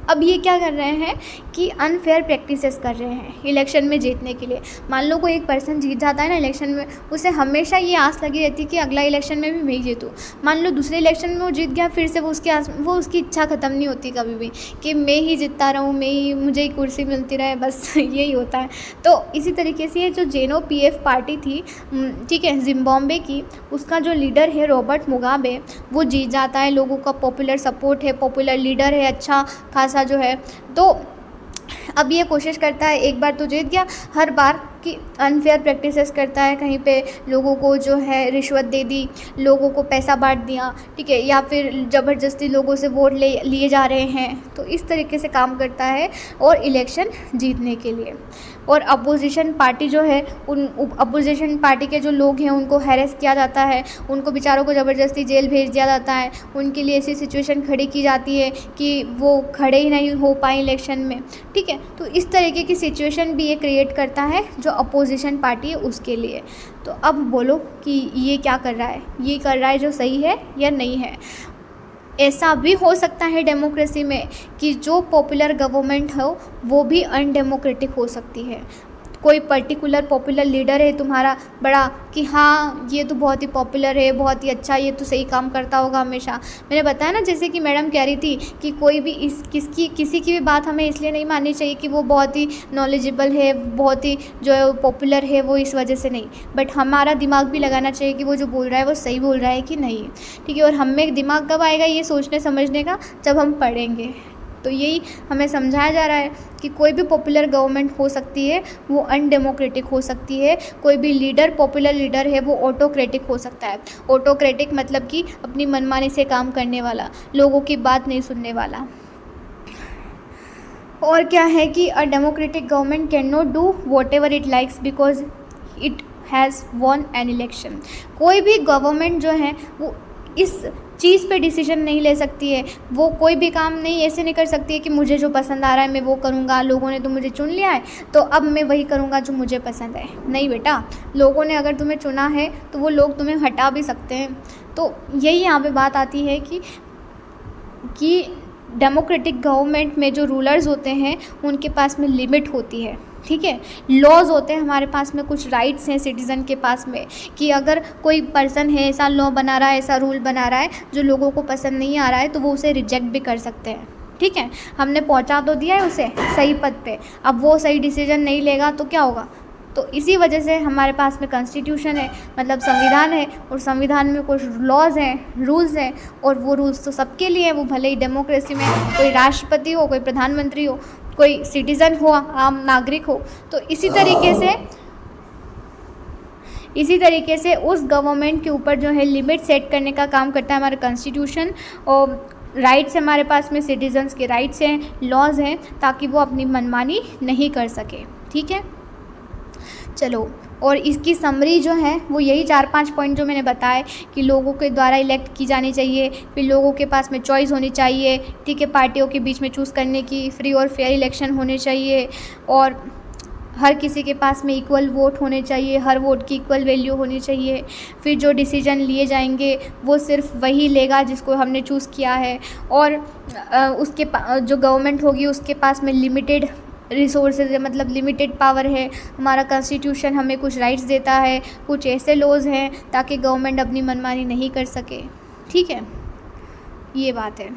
अब ये क्या कर रहे हैं कि अनफेयर प्रैक्टिसेस कर रहे हैं इलेक्शन में जीतने के लिए। मान लो कोई एक पर्सन जीत जाता है ना इलेक्शन में, उसे हमेशा ये आस लगी रहती है कि अगला इलेक्शन में भी मैं ही जीतूँ। मान लो दूसरे इलेक्शन में वो जीत गया, फिर से वो उसकी इच्छा ख़त्म नहीं होती कभी भी कि मैं ही जीतता रहूँ, मुझे ही कुर्सी मिलती रहे, बस यही होता है। तो इसी तरीके से ये जो जेनो पीएफ पार्टी थी, ठीक है, जिम्बाब्वे की, उसका जो लीडर है रॉबर्ट मुगाबे, वो जीत जाता है। लोगों का पॉपुलर सपोर्ट है, पॉपुलर लीडर है, अच्छा खासा जो है। तो अब ये कोशिश करता है, एक बार तो जीत गया, हर बार कि अनफेयर प्रैक्टिसेस करता है, कहीं पे लोगों को जो है रिश्वत दे दी, लोगों को पैसा बांट दिया, ठीक है, या फिर ज़बरदस्ती लोगों से वोट लिए जा रहे हैं। तो इस तरीके से काम करता है और इलेक्शन जीतने के लिए। और अपोजिशन पार्टी जो है, उन अपोजिशन पार्टी के जो लोग हैं उनको हैरेस किया जाता है, उनको बेचारों को ज़बरदस्ती जेल भेज दिया जाता है, उनके लिए ऐसी सिचुएशन खड़ी की जाती है कि वो खड़े ही नहीं हो पाए इलेक्शन में, ठीक है। तो इस तरीके की सिचुएशन भी ये क्रिएट करता है जो अपोजिशन पार्टी है उसके लिए। तो अब बोलो कि ये क्या कर रहा है, ये कर रहा है जो सही है या नहीं है। ऐसा भी हो सकता है डेमोक्रेसी में कि जो पॉपुलर गवर्नमेंट हो वो भी अनडेमोक्रेटिक हो सकती है। कोई पर्टिकुलर पॉपुलर लीडर है तुम्हारा बड़ा कि हाँ ये तो बहुत ही पॉपुलर है, बहुत ही अच्छा, ये तो सही काम करता होगा हमेशा। मैंने बताया ना, जैसे कि मैडम कह रही थी कि कोई भी किसी की भी बात हमें इसलिए नहीं माननी चाहिए कि वो बहुत ही नॉलेजेबल है, बहुत ही जो है पॉपुलर है, वो इस वजह से नहीं, बट हमारा दिमाग भी लगाना चाहिए कि वो जो बोल रहा है वो सही बोल रहा है कि नहीं, ठीक है। और हमें दिमाग कब आएगा ये सोचने समझने का, जब हम पढ़ेंगे। तो यही हमें समझाया जा रहा है कि कोई भी पॉपुलर गवर्नमेंट हो सकती है, वो अनडेमोक्रेटिक हो सकती है। कोई भी लीडर पॉपुलर लीडर है वो ऑटोक्रेटिक हो सकता है। ऑटोक्रेटिक मतलब कि अपनी मनमानी से काम करने वाला, लोगों की बात नहीं सुनने वाला। और क्या है कि a democratic government can not do what ever it likes because it has won an election. कोई भी गवर्नमेंट जो है वो इस चीज़ पे डिसीजन नहीं ले सकती है, वो कोई भी काम नहीं ऐसे नहीं कर सकती है कि मुझे जो पसंद आ रहा है मैं वो करूँगा, लोगों ने तो मुझे चुन लिया है तो अब मैं वही करूँगा जो मुझे पसंद है। नहीं बेटा, लोगों ने अगर तुम्हें चुना है तो वो लोग तुम्हें हटा भी सकते हैं। तो यही यहाँ पे बात आती है कि डेमोक्रेटिक गवर्नमेंट में जो रूलर्स होते हैं उनके पास में लिमिट होती है, ठीक है। लॉज होते हैं हमारे पास में, कुछ राइट्स हैं सिटीज़न के पास में कि अगर कोई पर्सन है ऐसा लॉ बना रहा है, ऐसा रूल बना रहा है जो लोगों को पसंद नहीं आ रहा है तो वो उसे रिजेक्ट भी कर सकते हैं, ठीक है, हमने पहुंचा तो दिया है उसे सही पद पे, अब वो सही डिसीजन नहीं लेगा तो क्या होगा। तो इसी वजह से हमारे पास में कॉन्स्टिट्यूशन है, मतलब संविधान है, और संविधान में कुछ लॉज हैं, रूल्स हैं, और वो रूल्स तो सबके लिए हैं, वो भले ही डेमोक्रेसी में कोई राष्ट्रपति हो, कोई प्रधानमंत्री हो, कोई सिटीज़न हो, आम नागरिक हो। तो इसी तरीके से उस गवर्नमेंट के ऊपर जो है लिमिट सेट करने का काम करता है हमारा कॉन्स्टिट्यूशन। और राइट्स हमारे पास में, सिटीजन्स के राइट्स हैं, लॉज हैं, ताकि वो अपनी मनमानी नहीं कर सके। ठीक है, चलो, और इसकी समरी जो है वो यही 4-5 पॉइंट जो मैंने बताए कि लोगों के द्वारा इलेक्ट की जानी चाहिए, फिर लोगों के पास में चॉइस होनी चाहिए, ठीक है, पार्टियों के बीच में चूज़ करने की, फ्री और फेयर इलेक्शन होने चाहिए, और हर किसी के पास में इक्वल वोट होने चाहिए, हर वोट की इक्वल वैल्यू होनी चाहिए, फिर जो डिसीजन लिए जाएंगे वो सिर्फ वही लेगा जिसको हमने चूज़ किया है, और उसके जो गवर्नमेंट होगी उसके पास में लिमिटेड रिसोर्सेज है, मतलब लिमिटेड पावर है। हमारा कॉन्स्टिट्यूशन हमें कुछ राइट्स देता है, कुछ ऐसे लॉज हैं ताकि गवर्नमेंट अपनी मनमानी नहीं कर सके। ठीक है, ये बात है।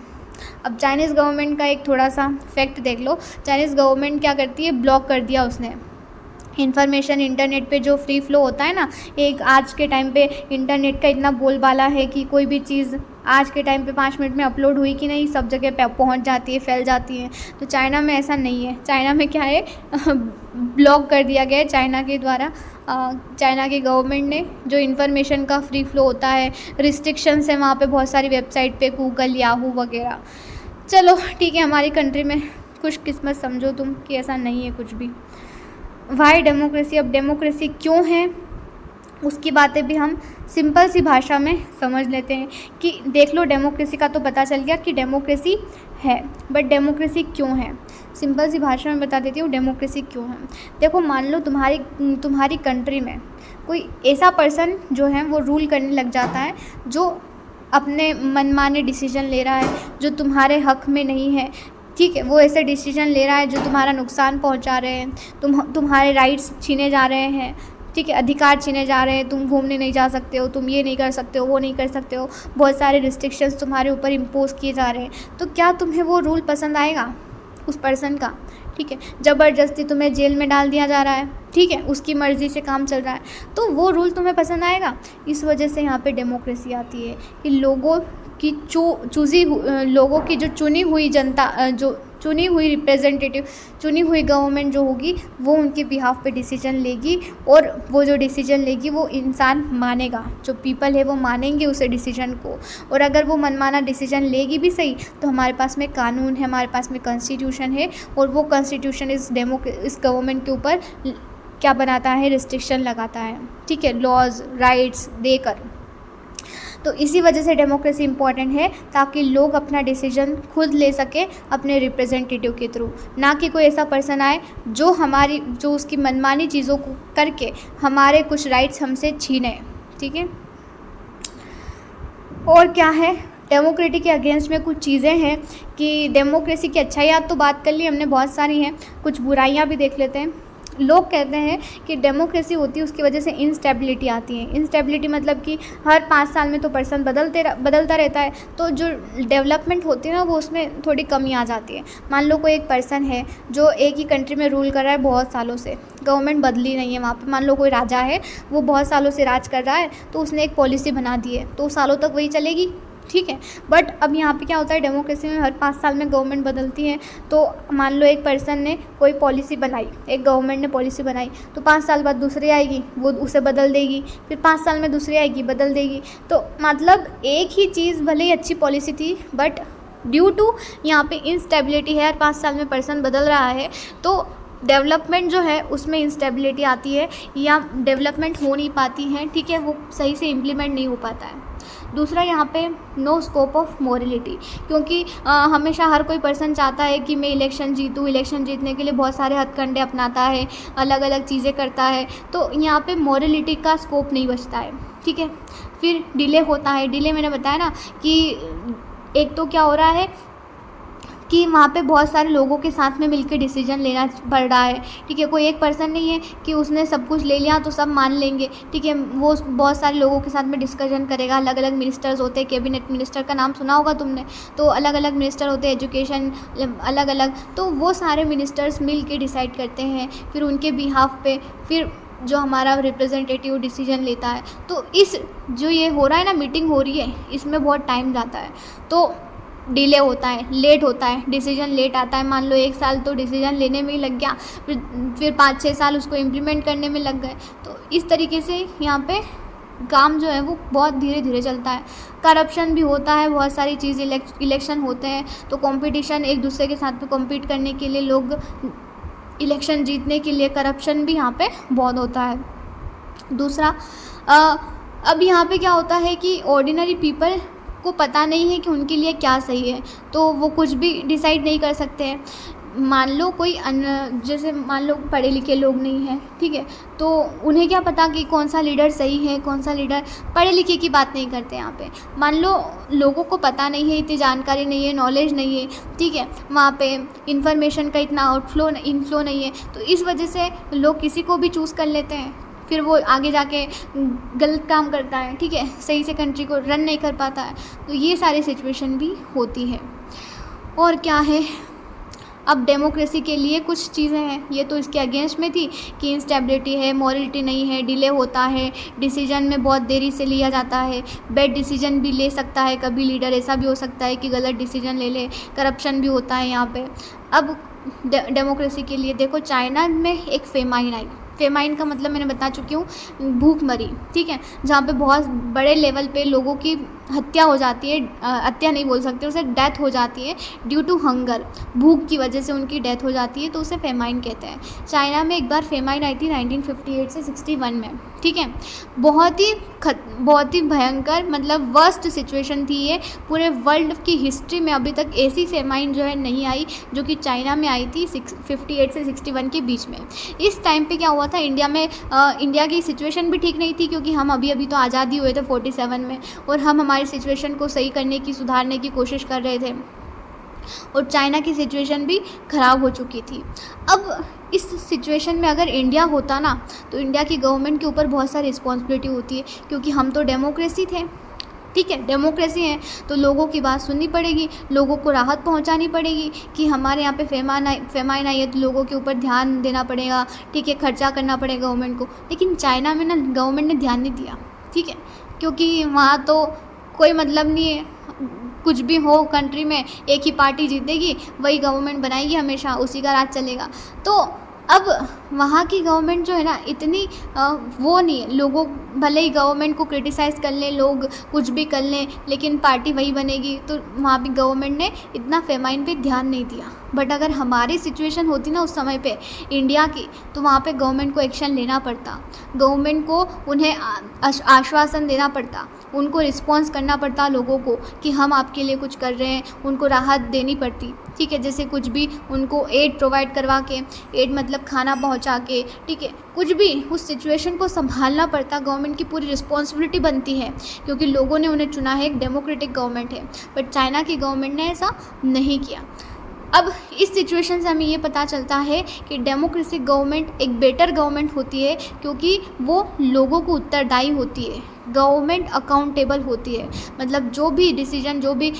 अब चाइनीज़ गवर्नमेंट का एक थोड़ा सा फैक्ट देख लो। चाइनीज़ गवर्नमेंट क्या करती है, ब्लॉक कर दिया उसने इन्फॉर्मेशन। इंटरनेट पे जो फ्री फ्लो होता है ना, एक आज के टाइम पे इंटरनेट का इतना बोलबाला है कि कोई भी चीज़ आज के टाइम पे 5 मिनट में अपलोड हुई कि नहीं, सब जगह पे पहुंच जाती है, फैल जाती है। तो चाइना में ऐसा नहीं है। चाइना में क्या है ब्लॉक कर दिया गया है चाइना के द्वारा, चाइना की गवर्नमेंट ने। जो इन्फॉर्मेशन का फ्री फ्लो होता है, रिस्ट्रिक्शंस है वहाँ पे बहुत सारी वेबसाइट पे, गूगल, याहू वगैरह। चलो ठीक है, हमारी कंट्री में खुशकिस्मत समझो तुम कि ऐसा नहीं है कुछ भी। वाई डेमोक्रेसी, अब डेमोक्रेसी क्यों है उसकी बातें भी हम सिंपल सी भाषा में समझ लेते हैं कि देख लो, डेमोक्रेसी का तो पता चल गया कि डेमोक्रेसी है, बट डेमोक्रेसी क्यों है, सिंपल सी भाषा में बता देती हूँ डेमोक्रेसी क्यों है। देखो, मान लो तुम्हारी कंट्री में कोई ऐसा पर्सन जो है वो रूल करने लग जाता है, जो अपने मनमाने डिसीजन ले रहा है, जो तुम्हारे हक में नहीं है। ठीक है, वो ऐसे डिसीजन ले रहा है जो तुम्हारा नुकसान पहुंचा रहे हैं, तुम्हारे राइट्स छीने जा रहे हैं, ठीक है, अधिकार छीने जा रहे हैं, तुम घूमने नहीं जा सकते हो, तुम ये नहीं कर सकते हो, वो नहीं कर सकते हो, बहुत सारे रिस्ट्रिक्शंस तुम्हारे ऊपर इम्पोज किए जा रहे हैं। तो क्या तुम्हें वो रूल पसंद आएगा उस पर्सन का? ठीक है, ज़बरदस्ती तुम्हें जेल में डाल दिया जा रहा है, ठीक है, उसकी मर्ज़ी से काम चल रहा है, तो वो रूल तुम्हें पसंद आएगा? इस वजह से यहाँ पे डेमोक्रेसी आती है कि लोगों की लोगों की जो चुनी हुई जनता, जो चुनी हुई रिप्रेजेंटेटिव, चुनी हुई गवर्नमेंट जो होगी, वो उनके बिहाफ पे डिसीजन लेगी, और वो जो डिसीजन लेगी वो इंसान मानेगा, जो पीपल है वो मानेंगे उस डिसीजन को। और अगर वो मनमाना डिसीजन लेगी भी सही, तो हमारे पास में कानून है, हमारे पास में कॉन्स्टिट्यूशन है, और वो कॉन्स्टिट्यूशन इस गवर्नमेंट के ऊपर क्या बनाता है, रिस्ट्रिक्शन लगाता है, ठीक है, लॉज, राइट्स देकर। तो इसी वजह से डेमोक्रेसी इम्पॉर्टेंट है, ताकि लोग अपना डिसीजन खुद ले सके अपने रिप्रेजेंटेटिव के थ्रू, ना कि कोई ऐसा पर्सन आए जो उसकी मनमानी चीज़ों को करके हमारे कुछ राइट्स हमसे छीने। ठीक है, और क्या है, डेमोक्रेसी के अगेंस्ट में कुछ चीज़ें हैं कि डेमोक्रेसी की अच्छाइयाँ तो बात कर ली हमने, बहुत सारी हैं, कुछ बुराइयाँ भी देख लेते हैं। लोग कहते हैं कि डेमोक्रेसी होती है उसकी वजह से इंस्टेबिलिटी आती है। इंस्टेबिलिटी मतलब कि हर 5 साल में तो पर्सन बदलता रहता है, तो जो डेवलपमेंट होती है ना, वो उसमें थोड़ी कमी आ जाती है। मान लो कोई एक पर्सन है जो एक ही कंट्री में रूल कर रहा है बहुत सालों से, गवर्नमेंट बदली नहीं है वहाँ पे। मान लो कोई राजा है, वो बहुत सालों से राज कर रहा है, तो उसने एक पॉलिसी बना दी है, तो सालों तक वही चलेगी, ठीक है। बट अब यहाँ पे क्या होता है, डेमोक्रेसी में हर 5 साल में गवर्नमेंट बदलती है। तो मान लो एक पर्सन ने कोई पॉलिसी बनाई, एक गवर्नमेंट ने पॉलिसी बनाई, तो 5 साल बाद दूसरी आएगी, वो उसे बदल देगी, फिर 5 साल में दूसरी आएगी, बदल देगी। तो मतलब एक ही चीज़ भले ही अच्छी पॉलिसी थी, बट ड्यू टू यहाँ पे इंस्टेबिलिटी है, हर 5 साल में पर्सन बदल रहा है, तो डेवलपमेंट जो है उसमें इंस्टेबिलिटी आती है, या डेवलपमेंट हो नहीं पाती है, ठीक है, वो सही से इम्प्लीमेंट नहीं हो पाता है। दूसरा, यहाँ पे नो स्कोप ऑफ मोरलिटी, क्योंकि हमेशा हर कोई पर्सन चाहता है कि मैं इलेक्शन जीतूँ, इलेक्शन जीतने के लिए बहुत सारे हथकंडे अपनाता है, अलग अलग चीज़ें करता है, तो यहाँ पे मोरलिटी का स्कोप नहीं बचता है, ठीक है। फिर डिले होता है, डिले मैंने बताया ना कि एक तो क्या हो रहा है कि वहाँ पे बहुत सारे लोगों के साथ में मिलकर डिसीजन लेना पड़ रहा है, ठीक है। कोई एक पर्सन नहीं है कि उसने सब कुछ ले लिया तो सब मान लेंगे, ठीक है। वो बहुत सारे लोगों के साथ में डिस्कशन करेगा। अलग अलग मिनिस्टर्स होते हैं, कैबिनेट मिनिस्टर का नाम सुना होगा तुमने, तो अलग अलग मिनिस्टर होते हैं, एजुकेशन अलग अलग, तो वो सारे मिनिस्टर्स मिल के डिसाइड करते हैं, फिर उनके बिहाफ पे फिर जो हमारा रिप्रेजेंटेटिव डिसीजन लेता है। तो इस जो ये हो रहा है ना, मीटिंग हो रही है, इसमें बहुत टाइम जाता है, तो डिले होता है, लेट होता है, डिसीजन लेट आता है। मान लो 1 साल तो डिसीजन लेने में ही लग गया, फिर 5-6 साल उसको इम्प्लीमेंट करने में लग गए। तो इस तरीके से यहाँ पे काम जो है वो बहुत धीरे धीरे चलता है। करप्शन भी होता है, बहुत सारी चीज़, इलेक्शन होते हैं तो कंपटीशन, एक दूसरे के साथ में कम्पीट करने के लिए लोग, इलेक्शन जीतने के लिए करप्शन भी यहाँ पे बहुत होता है। दूसरा, अब यहाँ पे क्या होता है कि ऑर्डिनरी पीपल को पता नहीं है कि उनके लिए क्या सही है, तो वो कुछ भी डिसाइड नहीं कर सकते हैं। मान लो कोई जैसे मान लो पढ़े लिखे लोग नहीं हैं, ठीक है, तो उन्हें क्या पता कि कौन सा लीडर सही है, कौन सा लीडर, पढ़े लिखे की बात नहीं करते यहाँ पे। मान लो लोगों को पता नहीं है, इतनी जानकारी नहीं है, नॉलेज नहीं है, ठीक है, वहाँ पे इंफॉर्मेशन का इतना इनफ्लो नहीं है, तो इस वजह से लोग किसी को भी चूज़ कर लेते हैं, फिर वो आगे जाके गलत काम करता है, ठीक है, सही से कंट्री को रन नहीं कर पाता है। तो ये सारी सिचुएशन भी होती है। और क्या है, अब डेमोक्रेसी के लिए कुछ चीज़ें हैं, ये तो इसके अगेंस्ट में थी कि इंस्टेबिलिटी है, मॉरलिटी नहीं है, डिले होता है, डिसीजन में बहुत देरी से लिया जाता है, बैड डिसीजन भी ले सकता है कभी लीडर, ऐसा भी हो सकता है कि गलत डिसीजन ले ले, करप्शन भी होता है यहाँ पे। अब डेमोक्रेसी के लिए देखो, चाइना में एक फेमाइन आई, फेमाइन का मतलब मैंने बता चुकी हूँ, भूखमरी, ठीक है, जहाँ पे बहुत बड़े लेवल पे लोगों की हत्या हो जाती है, हत्या नहीं बोल सकते उसे, डेथ हो जाती है ड्यू टू हंगर, भूख की वजह से उनकी डेथ हो जाती है, तो उसे फेमाइन कहते हैं। चाइना में एक बार फेमाइन आई थी 1958 से 61 में, ठीक है, बहुत ही भयंकर, मतलब वर्स्ट सिचुएशन थी ये, पूरे वर्ल्ड की हिस्ट्री में अभी तक ऐसी फेमाइन जो है नहीं आई जो कि चाइना में आई थी 58 से 61 के बीच में। इस टाइम पे क्या हुआ था, इंडिया में इंडिया की सिचुएशन भी ठीक नहीं थी, क्योंकि हम अभी तो आज़ादी हुए थे 47 में, और हम हमारी सिचुएशन को सही करने की, सुधारने की कोशिश कर रहे थे, और चाइना की सिचुएशन भी ख़राब हो चुकी थी। अब इस सिचुएशन में अगर इंडिया होता ना, तो इंडिया की गवर्नमेंट के ऊपर बहुत सारी रिस्पॉन्सिबिलिटी होती है, क्योंकि हम तो डेमोक्रेसी थे, ठीक है, डेमोक्रेसी है तो लोगों की बात सुननी पड़ेगी, लोगों को राहत पहुंचानी पड़ेगी कि हमारे यहाँ पे फेमाइन आई है तो लोगों के ऊपर ध्यान देना पड़ेगा, ठीक है, खर्चा करना पड़ेगा गवर्नमेंट को। लेकिन चाइना में ना गवर्नमेंट ने ध्यान नहीं दिया, ठीक है, क्योंकि वहाँ तो कोई मतलब नहीं है, कुछ भी हो कंट्री में एक ही पार्टी जीतेगी, वही गवर्नमेंट बनाएगी, हमेशा उसी का राज चलेगा। तो अब वहाँ की गवर्नमेंट जो है ना, इतनी वो नहीं है, लोगों भले ही गवर्नमेंट को क्रिटिसाइज़ कर लें, लोग कुछ भी कर लें, लेकिन पार्टी वही बनेगी, तो वहाँ भी गवर्नमेंट ने इतना फेमाइन पे ध्यान नहीं दिया। बट अगर हमारी सिचुएशन होती ना उस समय पे इंडिया की, तो वहाँ पे गवर्नमेंट को एक्शन लेना पड़ता, गवर्नमेंट को उन्हें आश्वासन देना पड़ता, उनको रिस्पॉन्स करना पड़ता लोगों को कि हम आपके लिए कुछ कर रहे हैं, उनको राहत देनी पड़ती, ठीक है, जैसे कुछ भी उनको एड प्रोवाइड करवा के, एड मतलब खाना पहुंचा के, ठीक है, कुछ भी उस सिचुएशन को संभालना पड़ता, गवर्नमेंट की पूरी रिस्पॉन्सिबिलिटी बनती है, क्योंकि लोगों ने उन्हें चुना है, एक डेमोक्रेटिक गवर्नमेंट है। बट चाइना की गवर्नमेंट ने ऐसा नहीं किया। अब इस सिचुएशन से हमें ये पता चलता है कि डेमोक्रेटिक गवर्नमेंट एक बेटर गवर्नमेंट होती है, क्योंकि वो लोगों को उत्तरदायी होती है, गवर्नमेंट अकाउंटेबल होती है, मतलब जो भी डिसीजन, जो भी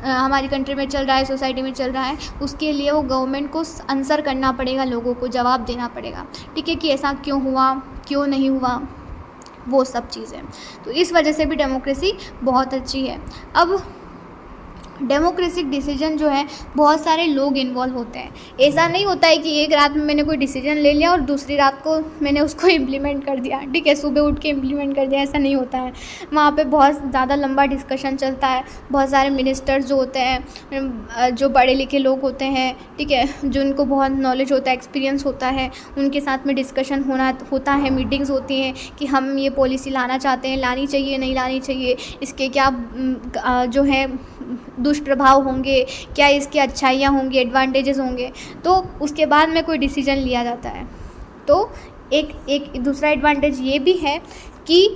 हमारी कंट्री में चल रहा है, सोसाइटी में चल रहा है, उसके लिए वो गवर्नमेंट को आंसर करना पड़ेगा, लोगों को जवाब देना पड़ेगा, ठीक है, कि ऐसा क्यों हुआ, क्यों नहीं हुआ, वो सब चीज़ें। तो इस वजह से भी डेमोक्रेसी बहुत अच्छी है। अब डेमोक्रेटिक डिसीजन जो है, बहुत सारे लोग इन्वॉल्व होते हैं, ऐसा नहीं होता है कि एक रात में मैंने कोई डिसीजन ले लिया और दूसरी रात को मैंने उसको इम्प्लीमेंट कर दिया, ठीक है, सुबह उठ के इम्प्लीमेंट कर दिया, ऐसा नहीं होता है। वहाँ पे बहुत ज़्यादा लंबा डिस्कशन चलता है, बहुत सारे मिनिस्टर्स जो होते हैं, जो पढ़े लिखे लोग होते हैं, ठीक है, जो उनको बहुत नॉलेज होता है, एक्सपीरियंस होता है, उनके साथ में डिस्कशन होता है, मीटिंग्स होती हैं कि हम ये पॉलिसी लाना चाहते हैं, लानी चाहिए, नहीं लानी चाहिए, इसके क्या जो है दुष्प्रभाव होंगे, क्या इसकी अच्छाइयाँ होंगी, एडवांटेजेस होंगे, तो उसके बाद में कोई डिसीजन लिया जाता है। तो एक दूसरा एडवांटेज ये भी है कि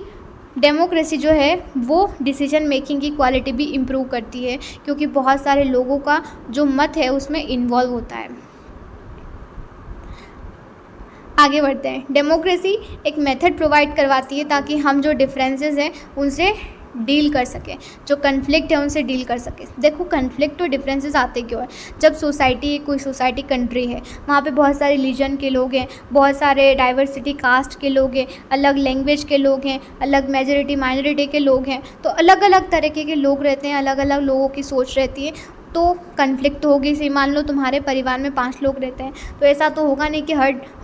डेमोक्रेसी जो है वो डिसीजन मेकिंग की क्वालिटी भी इम्प्रूव करती है, क्योंकि बहुत सारे लोगों का जो मत है उसमें इन्वॉल्व होता है। आगे बढ़ते हैं। डेमोक्रेसी एक मेथड प्रोवाइड करवाती है ताकि हम जो डिफरेंसेस हैं उनसे डील कर सकें, जो कन्फ्लिक्ट है उनसे डील कर सकें। देखो, कन्फ्लिक्ट और डिफरेंसेस आते क्यों है? जब कोई सोसाइटी कंट्री है, वहाँ पे बहुत सारे रिलीजन के लोग हैं, बहुत सारे डाइवर्सिटी कास्ट के लोग हैं, अलग लैंग्वेज के लोग हैं, अलग मेजॉरिटी माइनॉरिटी के लोग हैं, तो अलग अलग तरीके के लोग रहते हैं, अलग अलग लोगों की सोच रहती है, तो कन्फ्लिक्ट तो होगी। सही, मान लो तुम्हारे परिवार में 5 लोग रहते हैं, तो ऐसा तो होगा नहीं कि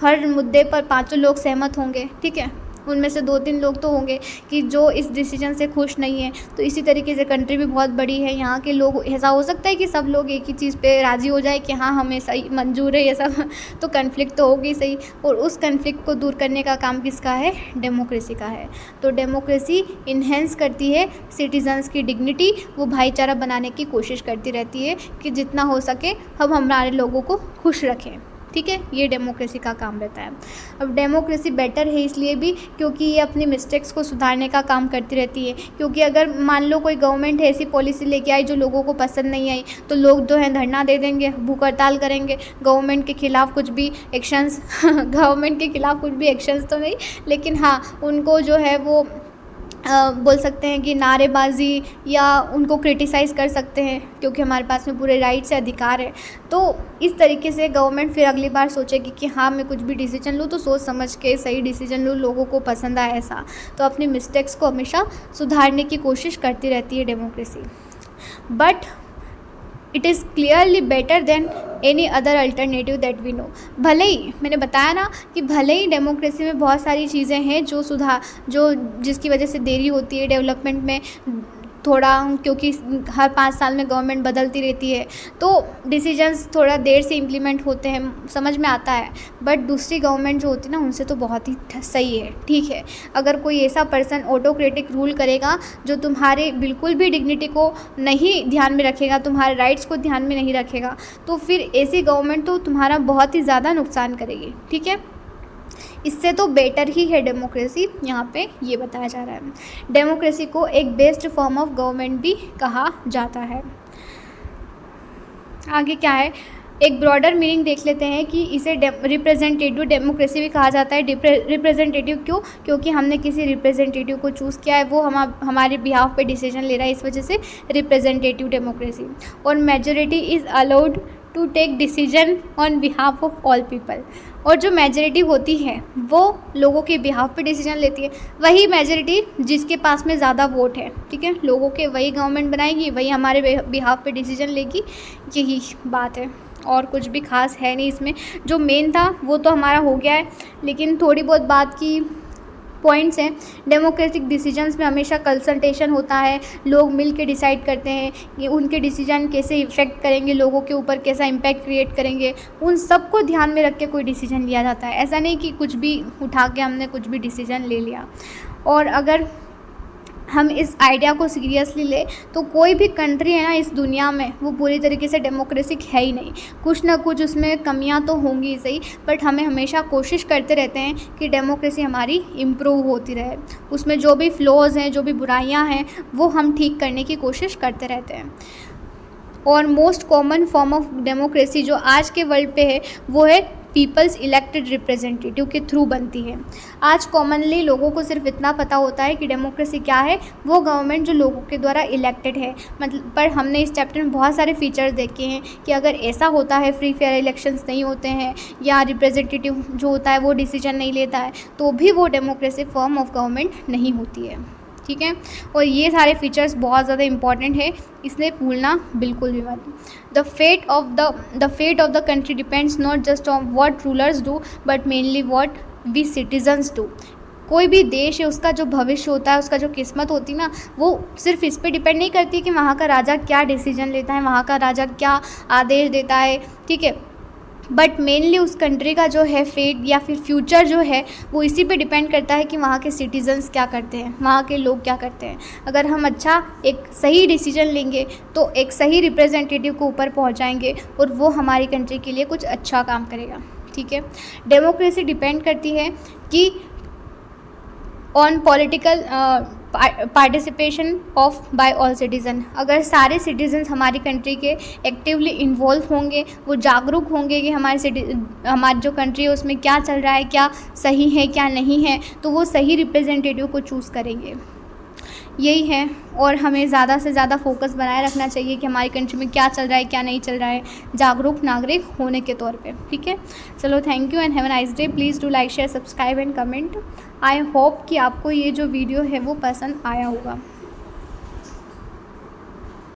हर मुद्दे पर 5 लोग सहमत होंगे, ठीक है, उनमें से 2-3 लोग तो होंगे कि जो इस डिसीजन से खुश नहीं है। तो इसी तरीके से कंट्री भी बहुत बड़ी है, यहाँ के लोग, ऐसा हो सकता है कि सब लोग एक ही चीज़ पे राज़ी हो जाए कि हाँ हमें सही मंजूर है ये सब तो कन्फ्लिक्ट तो होगी सही, और उस कन्फ्लिक्ट को दूर करने का काम किसका है? डेमोक्रेसी का है। तो डेमोक्रेसी इन्हेंस करती है सिटीजन्स की डिग्निटी, वो भाईचारा बनाने की कोशिश करती रहती है कि जितना हो सके हम हमारे लोगों को खुश रखें, ठीक है, ये डेमोक्रेसी का काम रहता है। अब डेमोक्रेसी बेटर है इसलिए भी क्योंकि ये अपनी मिस्टेक्स को सुधारने का काम करती रहती है, क्योंकि अगर मान लो कोई गवर्नमेंट ऐसी पॉलिसी लेके आई जो लोगों को पसंद नहीं आई, तो लोग जो है धरना दे देंगे, भूख हड़ताल करेंगे, गवर्नमेंट के खिलाफ कुछ भी एक्शंस गवर्नमेंट के खिलाफ कुछ भी एक्शंस तो नहीं, लेकिन हाँ उनको जो है वो बोल सकते हैं कि नारेबाजी, या उनको क्रिटिसाइज़ कर सकते हैं, क्योंकि हमारे पास में पूरे राइट्स से अधिकार है। तो इस तरीके से गवर्नमेंट फिर अगली बार सोचेगी कि हाँ मैं कुछ भी डिसीजन लूँ तो सोच समझ के सही डिसीजन लूँ, लोगों को पसंद आए ऐसा। तो अपनी मिस्टेक्स को हमेशा सुधारने की कोशिश करती रहती है democracy. But it is clearly better than any other alternative that we know. भले ही मैंने बताया ना कि भले ही डेमोक्रेसी में बहुत सारी चीज़ें हैं जो जिसकी वजह से देरी होती है डेवलपमेंट में थोड़ा, क्योंकि हर 5 साल में गवर्नमेंट बदलती रहती है, तो डिसीजंस थोड़ा देर से इम्प्लीमेंट होते हैं, समझ में आता है। बट दूसरी गवर्नमेंट जो होती है ना उनसे तो बहुत ही सही है, ठीक है। अगर कोई ऐसा पर्सन ऑटोक्रेटिक रूल करेगा जो तुम्हारे बिल्कुल भी डिग्निटी को नहीं ध्यान में रखेगा, तुम्हारे राइट्स को ध्यान में नहीं रखेगा, तो फिर ऐसी गवर्नमेंट तो तुम्हारा बहुत ही ज़्यादा नुकसान करेगी, ठीक है। इससे तो बेटर ही है डेमोक्रेसी, यहाँ पे ये बताया जा रहा है। डेमोक्रेसी को एक बेस्ट फॉर्म ऑफ गवर्नमेंट भी कहा जाता है। आगे क्या है, एक ब्रॉडर मीनिंग देख लेते हैं कि इसे रिप्रेजेंटेटिव डेमोक्रेसी भी कहा जाता है। रिप्रेजेंटेटिव क्यों? क्योंकि हमने किसी रिप्रेजेंटेटिव को चूज़ किया है, वो हमारे बिहाफ पे डिसीजन ले रहा है, इस वजह से रिप्रेजेंटेटिव डेमोक्रेसी। और majority is allowed to take decision on behalf of all people. और जो मेजॉरिटी होती है वो लोगों के बिहाफ पे डिसीजन लेती है, वही मेजॉरिटी जिसके पास में ज़्यादा वोट है, ठीक है, लोगों के वही गवर्नमेंट बनाएगी, वही हमारे बिहाफ पे डिसीजन लेगी, यही बात है। और कुछ भी खास है नहीं इसमें, जो मेन था वो तो हमारा हो गया है, लेकिन थोड़ी बहुत बात की पॉइंट्स हैं। डेमोक्रेटिक डिसीजंस में हमेशा कंसल्टेशन होता है, लोग मिल के डिसाइड करते हैं कि उनके डिसीजन कैसे इफ़ेक्ट करेंगे, लोगों के ऊपर कैसा इम्पैक्ट क्रिएट करेंगे, उन सबको ध्यान में रख के कोई डिसीजन लिया जाता है। ऐसा नहीं कि कुछ भी उठा के हमने कुछ भी डिसीजन ले लिया। और अगर हम इस आइडिया को सीरियसली ले तो कोई भी कंट्री है ना इस दुनिया में, वो पूरी तरीके से डेमोक्रेटिक है ही नहीं, कुछ ना कुछ उसमें कमियां तो होंगी ही सही, बट हमें हमेशा कोशिश करते रहते हैं कि डेमोक्रेसी हमारी इम्प्रूव होती रहे, उसमें जो भी फ्लॉज हैं, जो भी बुराइयां हैं, वो हम ठीक करने की कोशिश करते रहते हैं। और most common form of democracy जो आज के वर्ल्ड पे है वो है पीपल्स इलेक्टेड रिप्रेजेंटेटिव के थ्रू बनती है। आज कॉमनली लोगों को सिर्फ इतना पता होता है कि डेमोक्रेसी क्या है, वो गवर्नमेंट जो लोगों के द्वारा इलेक्टेड है, मतलब पर हमने इस चैप्टर में बहुत सारे फीचर्स देखे हैं कि अगर ऐसा होता है, फ्री फेयर इलेक्शंस नहीं होते हैं या रिप्रेजेंटेटिव जो होता है वो डिसीजन नहीं लेता है, तो भी वो डेमोक्रेसी फॉर्म ऑफ गवर्नमेंट नहीं होती है, ठीक है। और ये सारे फीचर्स बहुत ज़्यादा इंपॉर्टेंट है, इसलिए भूलना बिल्कुल भी मत। The fate of the country depends not just on what rulers do but mainly what we citizens do. कोई भी देश है उसका जो भविष्य होता है, उसका जो किस्मत होती है ना, वो सिर्फ इस पे डिपेंड नहीं करती कि वहाँ का राजा क्या डिसीजन लेता है, वहाँ का राजा क्या आदेश देता है, ठीक है, बट मेनली उस कंट्री का जो है फेट या फिर फ्यूचर जो है वो इसी पे डिपेंड करता है कि वहाँ के सिटीजन्स क्या करते हैं, वहाँ के लोग क्या करते हैं। अगर हम अच्छा एक सही डिसीजन लेंगे तो एक सही रिप्रेजेंटेटिव को ऊपर पहुँचाएंगे और वो हमारी कंट्री के लिए कुछ अच्छा काम करेगा, ठीक है। डेमोक्रेसी डिपेंड करती है कि on political participation of by all citizen, अगर सारे सिटीजन्स हमारी कंट्री के एक्टिवली इन्वॉल्व होंगे, वो जागरूक होंगे कि हमारी जो कंट्री है उसमें क्या चल रहा है, क्या सही है क्या नहीं है, तो वो सही रिप्रेजेंटेटिव को चूज़ करेंगे। यही है, और हमें ज़्यादा से ज़्यादा फोकस बनाए रखना चाहिए कि हमारी कंट्री में क्या चल रहा है क्या नहीं चल रहा है, जागरूक नागरिक होने के तौर पे। ठीक है, चलो thank you and have a nice day. Please do like share subscribe and comment. I hope कि आपको ये जो वीडियो है वो पसंद आया होगा।